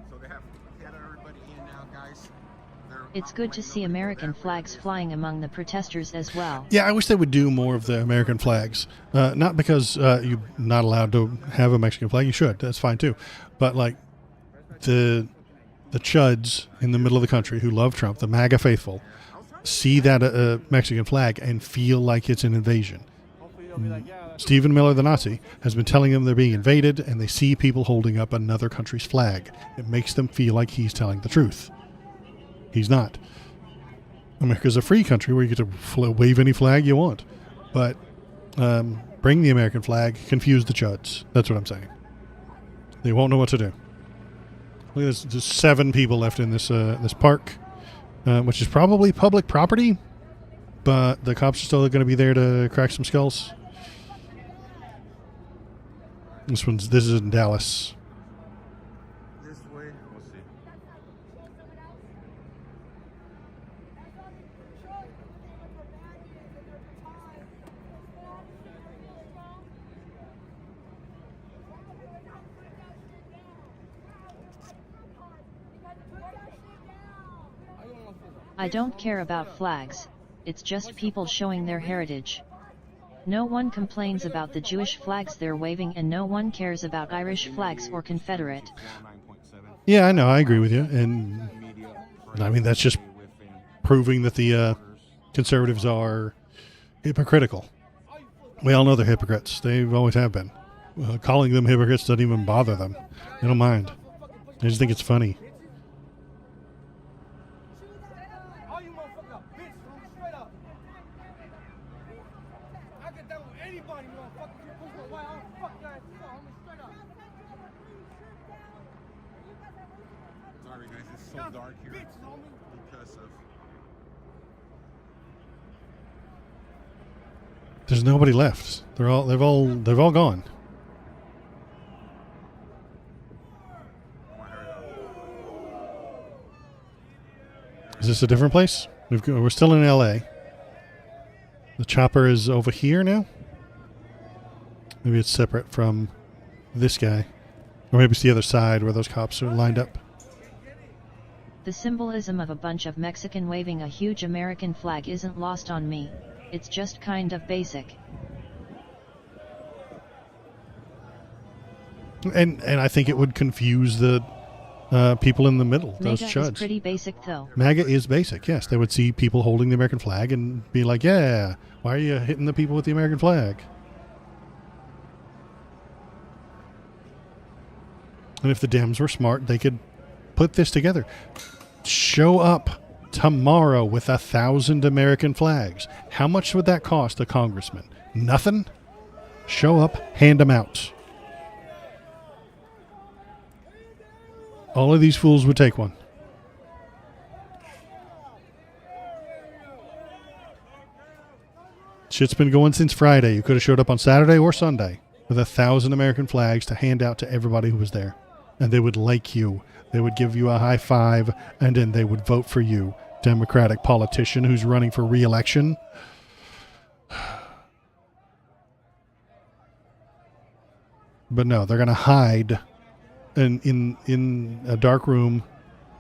[SPEAKER 6] So they have everybody in now, guys.
[SPEAKER 1] It's good to see American flags flying among the protesters as well.
[SPEAKER 2] Yeah, I wish they would do more of the American flags. Not because you're not allowed to have a Mexican flag. You should. That's fine too. But like the chuds in the middle of the country who love Trump, the MAGA faithful, see that Mexican flag and feel like it's an invasion. Stephen Miller, the Nazi, has been telling them they're being invaded, and they see people holding up another country's flag. It makes them feel like he's telling the truth. He's not. America's a free country where you get to wave any flag you want. But bring the American flag, confuse the chuds. That's what I'm saying. They won't know what to do. Look at this. There's 7 people left in this this park, which is probably public property, but the cops are still going to be there to crack some skulls. This is in Dallas.
[SPEAKER 6] This way, we'll see.
[SPEAKER 1] I don't care about flags, it's just people showing their heritage. No one complains about the Jewish flags they're waving, and no one cares about Irish flags or Confederate.
[SPEAKER 2] Yeah, I know. I agree with you. And I mean, that's just proving that the conservatives are hypocritical. We all know they're hypocrites. They always have been. Calling them hypocrites doesn't even bother them. They don't mind. They just think it's funny.
[SPEAKER 7] All you motherfuckers are bitches, homie. Straight up. I get down with anybody, motherfucker. You push my wife, I'll fuck your ass up, homie. Straight up.
[SPEAKER 6] Sorry, guys, it's so dark here
[SPEAKER 7] Bitches, homie.
[SPEAKER 6] because of.
[SPEAKER 2] There's nobody left. They've all gone. Is this a different place? We're still in LA. The chopper is over here now. Maybe it's separate from this guy, or maybe it's the other side where those cops are lined up.
[SPEAKER 1] The symbolism of a bunch of Mexican waving a huge American flag isn't lost on me. It's just kind of basic.
[SPEAKER 2] And I think it would confuse the people in the middle, those
[SPEAKER 1] MAGA is
[SPEAKER 2] chuds.
[SPEAKER 1] pretty basic though.
[SPEAKER 2] MAGA is basic, yes. They would see people holding the American flag and be like, yeah, why are you hitting the people with the American flag? And if the Dems were smart, they could put this together. Show up tomorrow with 1,000 American flags. How much would that cost a congressman? Nothing? Show up, hand them out. All of these fools would take one. Shit's been going since Friday. You could have showed up on Saturday or Sunday with 1,000 American flags to hand out to everybody who was there. And they would like you. They would give you a high five, and then they would vote for you. Democratic politician who's running for re-election. But no, they're going to hide in a dark room,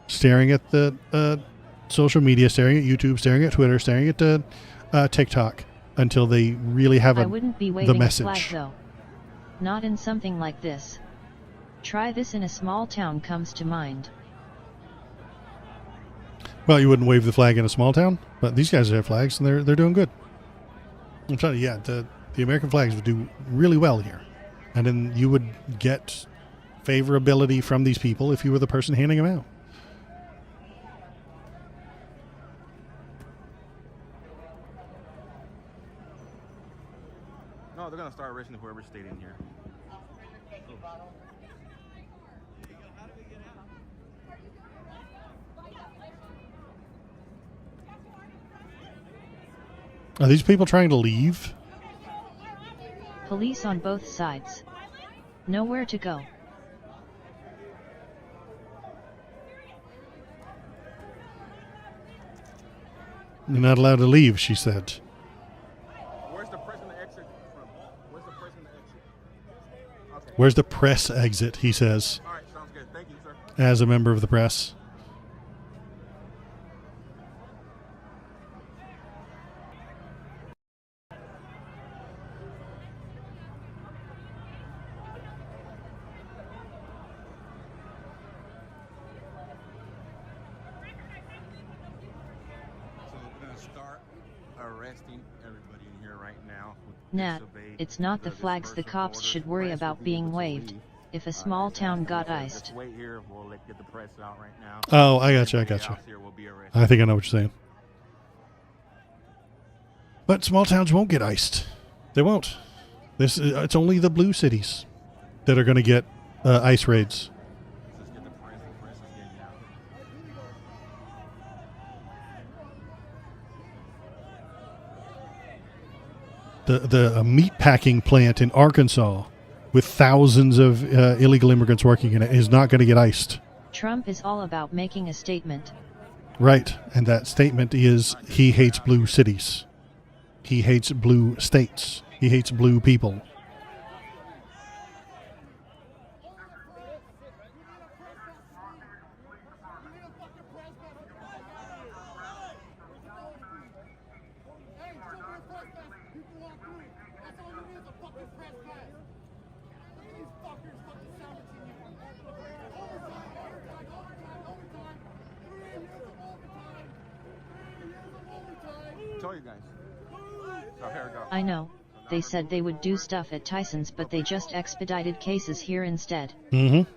[SPEAKER 2] staring at the social media, staring at YouTube, staring at Twitter, staring at TikTok until they really have
[SPEAKER 1] I wouldn't be
[SPEAKER 2] the
[SPEAKER 1] waving
[SPEAKER 2] message.
[SPEAKER 1] a flag though. Not in something like this. Try this in a small town comes to mind.
[SPEAKER 2] Well, you wouldn't wave the flag in a small town, but these guys have flags and they're doing good. I'm telling you, yeah, the American flags would do really well here. And then you would get favorability from these people if you were the person handing them out.
[SPEAKER 6] No, they're gonna start arresting whoever stayed in here.
[SPEAKER 2] Are these people trying to leave?
[SPEAKER 1] Police on both sides. Nowhere to go.
[SPEAKER 2] You're not allowed to leave, she said.
[SPEAKER 6] Where's the person to exit from? Where's the person to exit? Okay.
[SPEAKER 2] Where's the press exit, he says,
[SPEAKER 6] All right, sounds good. Thank you, sir.
[SPEAKER 2] as a member of the press.
[SPEAKER 6] So we're gonna start arresting everybody in here right now.
[SPEAKER 1] Nat, it's not the flags the cops should worry about being waved. If a small town got iced.
[SPEAKER 6] Just wait here. We'll get the press out right now.
[SPEAKER 2] Oh, I got you.
[SPEAKER 6] Everybody else here will be arrested.
[SPEAKER 2] I think I know what you're saying. But small towns won't get iced. They won't. It's only the blue cities that are going to get ice raids.
[SPEAKER 6] Let's just get the press. The press is getting out.
[SPEAKER 2] The meat packing plant in Arkansas with thousands of illegal immigrants working in it is not going to get iced.
[SPEAKER 1] Trump is all about making a statement.
[SPEAKER 2] Right. And that statement is he hates blue cities. He hates blue states. He hates blue people.
[SPEAKER 6] Tell you guys. So here we go.
[SPEAKER 1] I know, they said they would do stuff at Tyson's but they just expedited cases here instead.
[SPEAKER 2] Mm-hmm.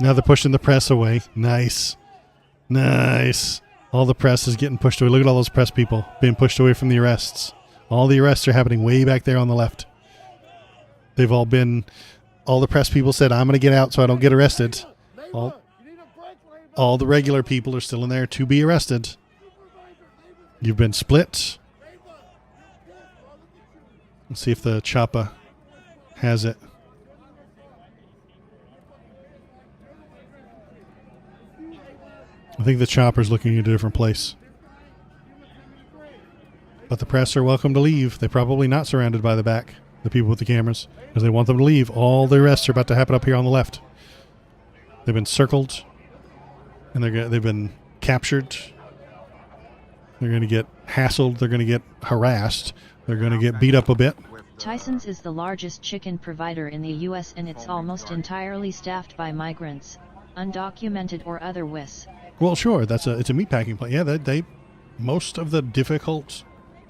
[SPEAKER 2] Now they're pushing the press away. Nice. Nice. All the press is getting pushed away. Look at all those press people being pushed away from the arrests. All the arrests are happening way back there on the left. They've all the press people said, I'm going to get out so I don't get arrested. All the regular people are still in there to be arrested. You've been split. Let's see if the choppa has it. I think the chopper's looking at a different place. But the press are welcome to leave. They're probably not surrounded by the back, the people with the cameras, because they want them to leave. All the arrests are about to happen up here on the left. They've been circled, and they've been captured. They're going to get hassled. They're going to get harassed. They're going to get beat up a bit.
[SPEAKER 1] Tyson's is the largest chicken provider in the U.S. and it's almost entirely staffed by migrants, undocumented or otherwise.
[SPEAKER 2] Well, sure, it's a meatpacking plant. Yeah, they most of the difficult,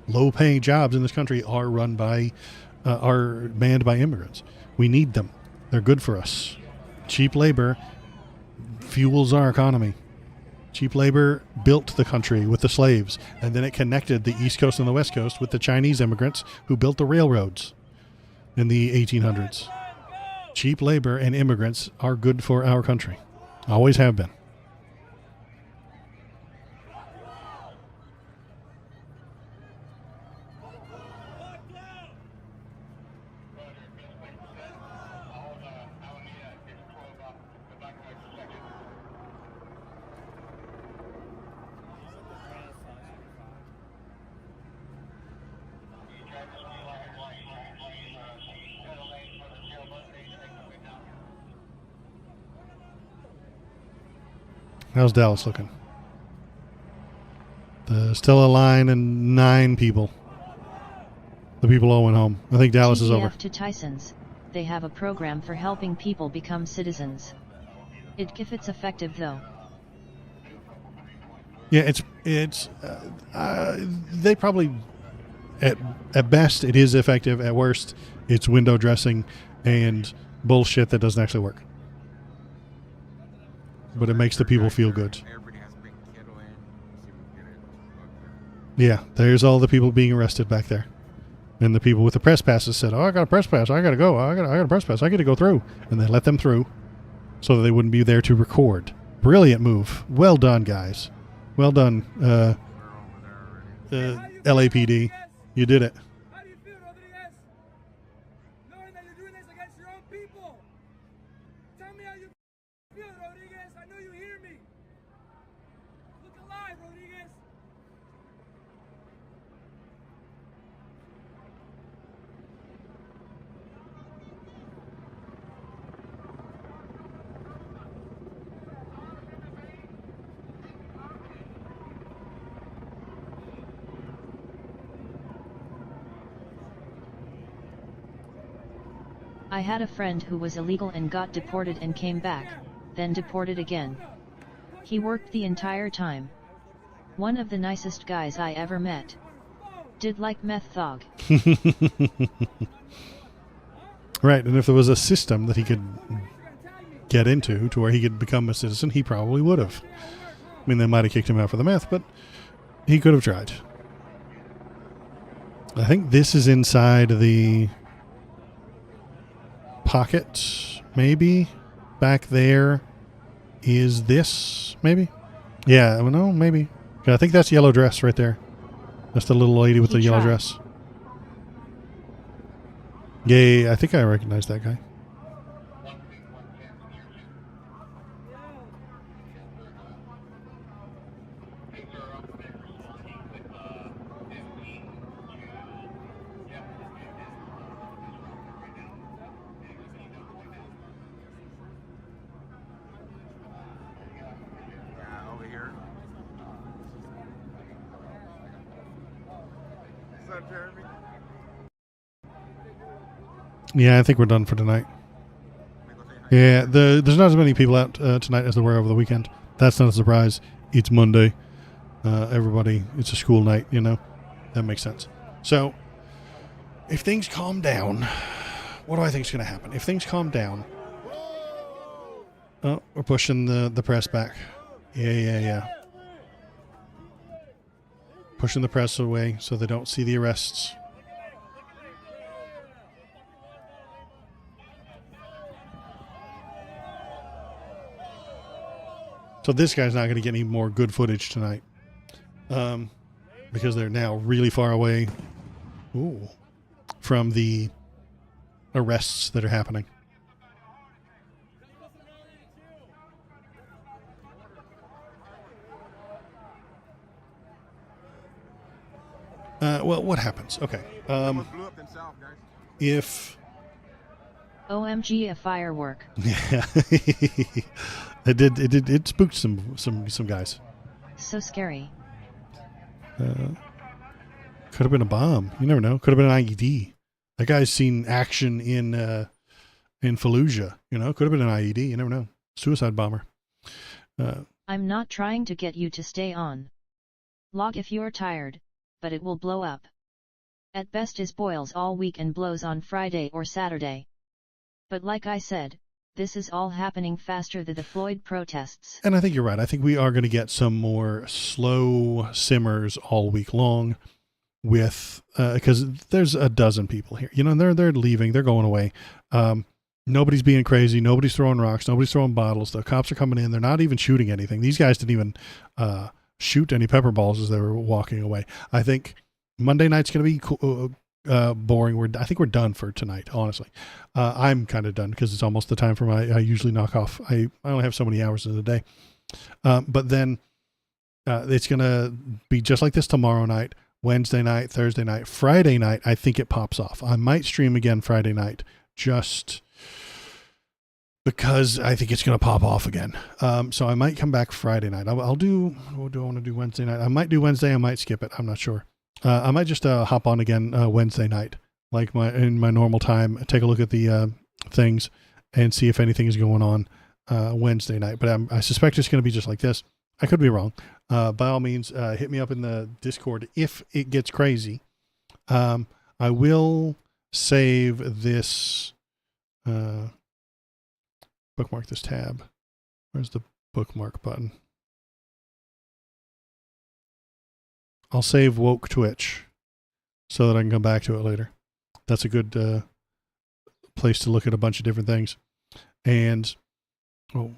[SPEAKER 2] low-paying jobs in this country are run by, are manned by immigrants. We need them. They're good for us. Cheap labor fuels our economy. Cheap labor built the country with the slaves, and then it connected the East Coast and the West Coast with the Chinese immigrants who built the railroads in the 1800s. Cheap labor and immigrants are good for our country. Always have been. How's Dallas looking? There's still a line and 9 people. The people all went home. I think Dallas is over.
[SPEAKER 1] To Tyson's, they have a program for helping people become citizens. If it's effective though.
[SPEAKER 2] Yeah, they probably, at best, it is effective. At worst, it's window dressing and bullshit that doesn't actually work. But it makes the people feel good. Yeah, there's all the people being arrested back there. And the people with the press passes said, oh, I got a press pass. I got to go. I got a press pass. I get to go through. And they let them through so that they wouldn't be there to record. Brilliant move. Well done, guys. Well done, LAPD. You did it.
[SPEAKER 7] How do you feel, Rodriguez? Knowing that you're doing this against your own people. Tell me how you feel, Rodriguez. I know you hear me. Look alive, Rodriguez.
[SPEAKER 1] I had a friend who was illegal and got deported and came back, then deported again. He worked the entire time. One of the nicest guys I ever met. Did like meth thog.
[SPEAKER 2] Right, and if there was a system that he could get into to where he could become a citizen, he probably would have. I mean, they might have kicked him out for the meth, but he could have tried. I think this is inside the pocket, maybe. Back there is this, maybe? Yeah, well, no, maybe. I think that's yellow dress right there. That's the little lady with the yellow dress. Yay, I think I recognize that guy.
[SPEAKER 6] Over here. What's up, Jeremy?
[SPEAKER 2] Yeah, I think we're done for tonight. Yeah, there's not as many people out tonight as there were over the weekend. That's not a surprise. It's Monday. Everybody, it's a school night, you know. That makes sense. So, if things calm down, what do I think is going to happen? If things calm down, oh, we're pushing the press back. Yeah. Pushing the press away so they don't see the arrests. So this guy's not going to get any more good footage tonight. Because they're now really far away from the arrests that are happening. Well, what happens? Okay. If...
[SPEAKER 1] OMG, a firework.
[SPEAKER 2] Yeah. It spooked some guys.
[SPEAKER 1] So scary.
[SPEAKER 2] Could have been a bomb. You never know. Could have been an IED. That guy's seen action in Fallujah. You know, could have been an IED. You never know. Suicide bomber.
[SPEAKER 1] I'm not trying to get you to stay on. Log if you're tired, but it will blow up. At best is boils all week and blows on Friday or Saturday. But like I said, this is all happening faster than the Floyd protests.
[SPEAKER 2] And I think you're right. I think we are going to get some more slow simmers all week long with, because there's a dozen people here, you know, and they're leaving, they're going away. Nobody's being crazy. Nobody's throwing rocks. Nobody's throwing bottles. The cops are coming in. They're not even shooting anything. These guys didn't even shoot any pepper balls as they were walking away. I think Monday night's going to be boring. I think we're done for tonight, honestly. I'm kind of done because it's almost the time for I usually knock off. I only have so many hours in the day. But then it's going to be just like this tomorrow night, Wednesday night, Thursday night, Friday night. I think it pops off. I might stream again Friday night just because I think it's going to pop off again. So I might come back Friday night. I'll do, what do I want to do Wednesday night? I might do Wednesday. I might skip it. I'm not sure. I might just hop on again Wednesday night, like in my normal time, take a look at the things and see if anything is going on Wednesday night. But I suspect it's going to be just like this. I could be wrong. By all means, hit me up in the Discord if it gets crazy. I will save this, bookmark this tab. Where's the bookmark button? I'll save Woke Twitch so that I can come back to it later. That's a good place to look at a bunch of different things. And, so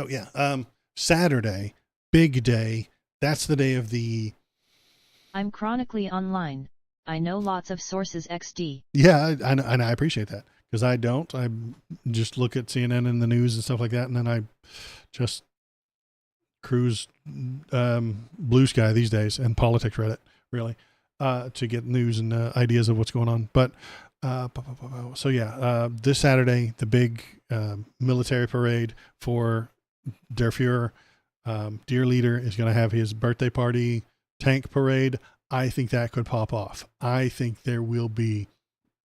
[SPEAKER 2] yeah, Saturday, big day. That's the day of the...
[SPEAKER 1] I'm chronically online. I know lots of sources XD.
[SPEAKER 2] Yeah, and I appreciate that because I don't. I just look at CNN and the news and stuff like that, and then I just cruise Blue Sky these days and politics Reddit, really, to get news and ideas of what's going on. But so yeah, this Saturday, the big military parade for Der Fuhrer. Dear Leader is going to have his birthday party tank parade. I think that could pop off. I think there will be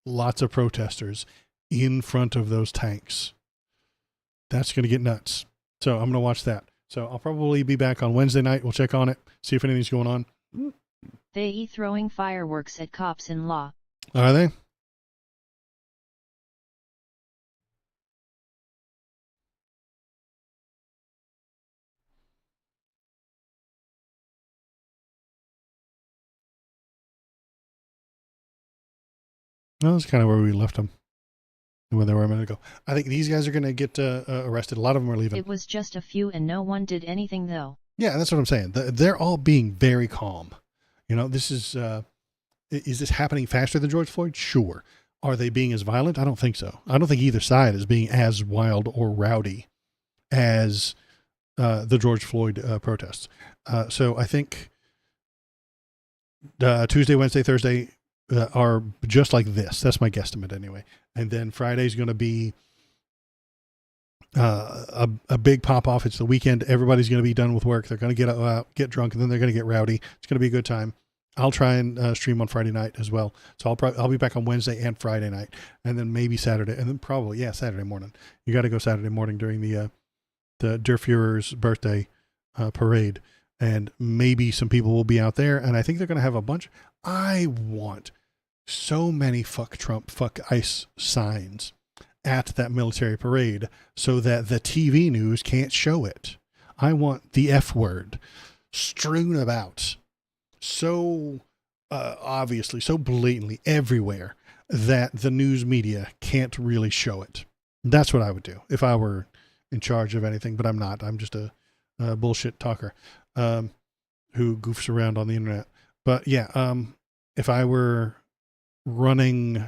[SPEAKER 2] lots of protesters in front of those tanks. That's going to get nuts. So I'm going to watch that. So I'll probably be back on Wednesday night. We'll check on it, see if anything's going on.
[SPEAKER 1] They throwing fireworks at cops in law.
[SPEAKER 2] Are they? Well, that's kind of where we left them when they were a minute ago. I think these guys are going to get arrested. A lot of them are leaving.
[SPEAKER 1] It was just a few and no one did anything though.
[SPEAKER 2] Yeah, that's what I'm saying. They're all being very calm. You know, this is this happening faster than George Floyd? Sure. Are they being as violent? I don't think so. I don't think either side is being as wild or rowdy as the George Floyd protests. So I think Tuesday, Wednesday, Thursday are just like this. That's my guesstimate anyway. And then Friday's going to be a big pop off. It's the weekend. Everybody's going to be done with work. They're going to get out, get drunk, and then they're going to get rowdy. It's going to be a good time. I'll try and stream on Friday night as well. So I'll be back on Wednesday and Friday night, and then maybe Saturday, and then probably Saturday morning. You got to go Saturday morning during the Der Fuhrer's birthday parade, and maybe some people will be out there. And I think they're going to have a bunch. I want so many fuck Trump, fuck ICE signs at that military parade so that the TV news can't show it. I want the F word strewn about so obviously, so blatantly everywhere that the news media can't really show it. That's what I would do if I were in charge of anything, but I'm not. I'm just a bullshit talker who goofs around on the internet. But yeah, if I were running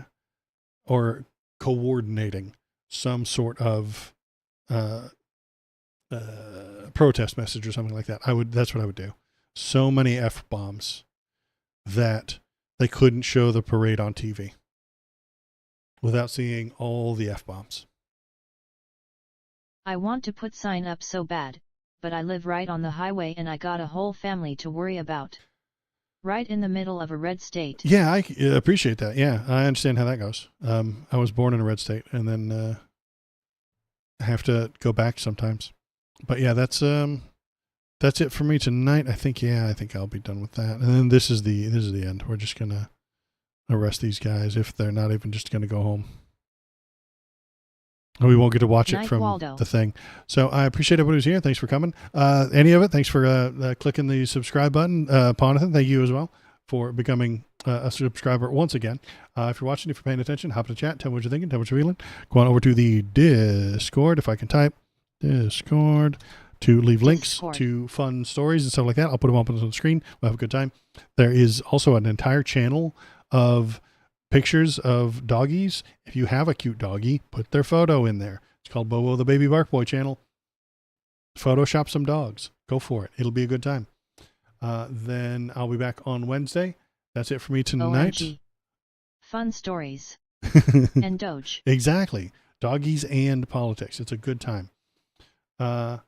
[SPEAKER 2] or coordinating some sort of protest message or something like that, that's what I would do. So many F-bombs that they couldn't show the parade on TV without seeing all the F-bombs.
[SPEAKER 1] I want to put sign up so bad, but I live right on the highway and I got a whole family to worry about. Right in the middle of a red state.
[SPEAKER 2] Yeah, I appreciate that. Yeah, I understand how that goes. I was born in a red state, and then have to go back sometimes. But yeah, that's it for me tonight. I think I'll be done with that. And then this is the end. We're just gonna arrest these guys if they're not even just gonna go home. We won't get to watch it from
[SPEAKER 1] Waldo.
[SPEAKER 2] the thing. So I appreciate everybody who's here. Thanks for coming. Any of it, thanks for clicking the subscribe button. Ponathan, thank you as well for becoming a subscriber once again. If you're watching, if you're paying attention, hop in the chat, tell me what you're thinking, tell me what you're feeling. Go on over to the Discord, if I can type Discord, to leave links to fun stories and stuff like that. I'll put them up on the screen. We'll have a good time. There is also an entire channel of pictures of doggies. If you have a cute doggy, put their photo in there. It's called Bobo the Baby Bark Boy channel. Photoshop some dogs. Go for it. It'll be a good time. Then I'll be back on Wednesday. That's it for me tonight.
[SPEAKER 1] OMG. Fun stories. And Doge.
[SPEAKER 2] Exactly. Doggies and politics. It's a good time. I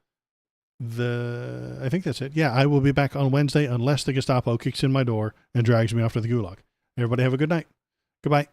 [SPEAKER 2] think that's it. Yeah, I will be back on Wednesday unless the Gestapo kicks in my door and drags me off to the gulag. Everybody have a good night. Goodbye.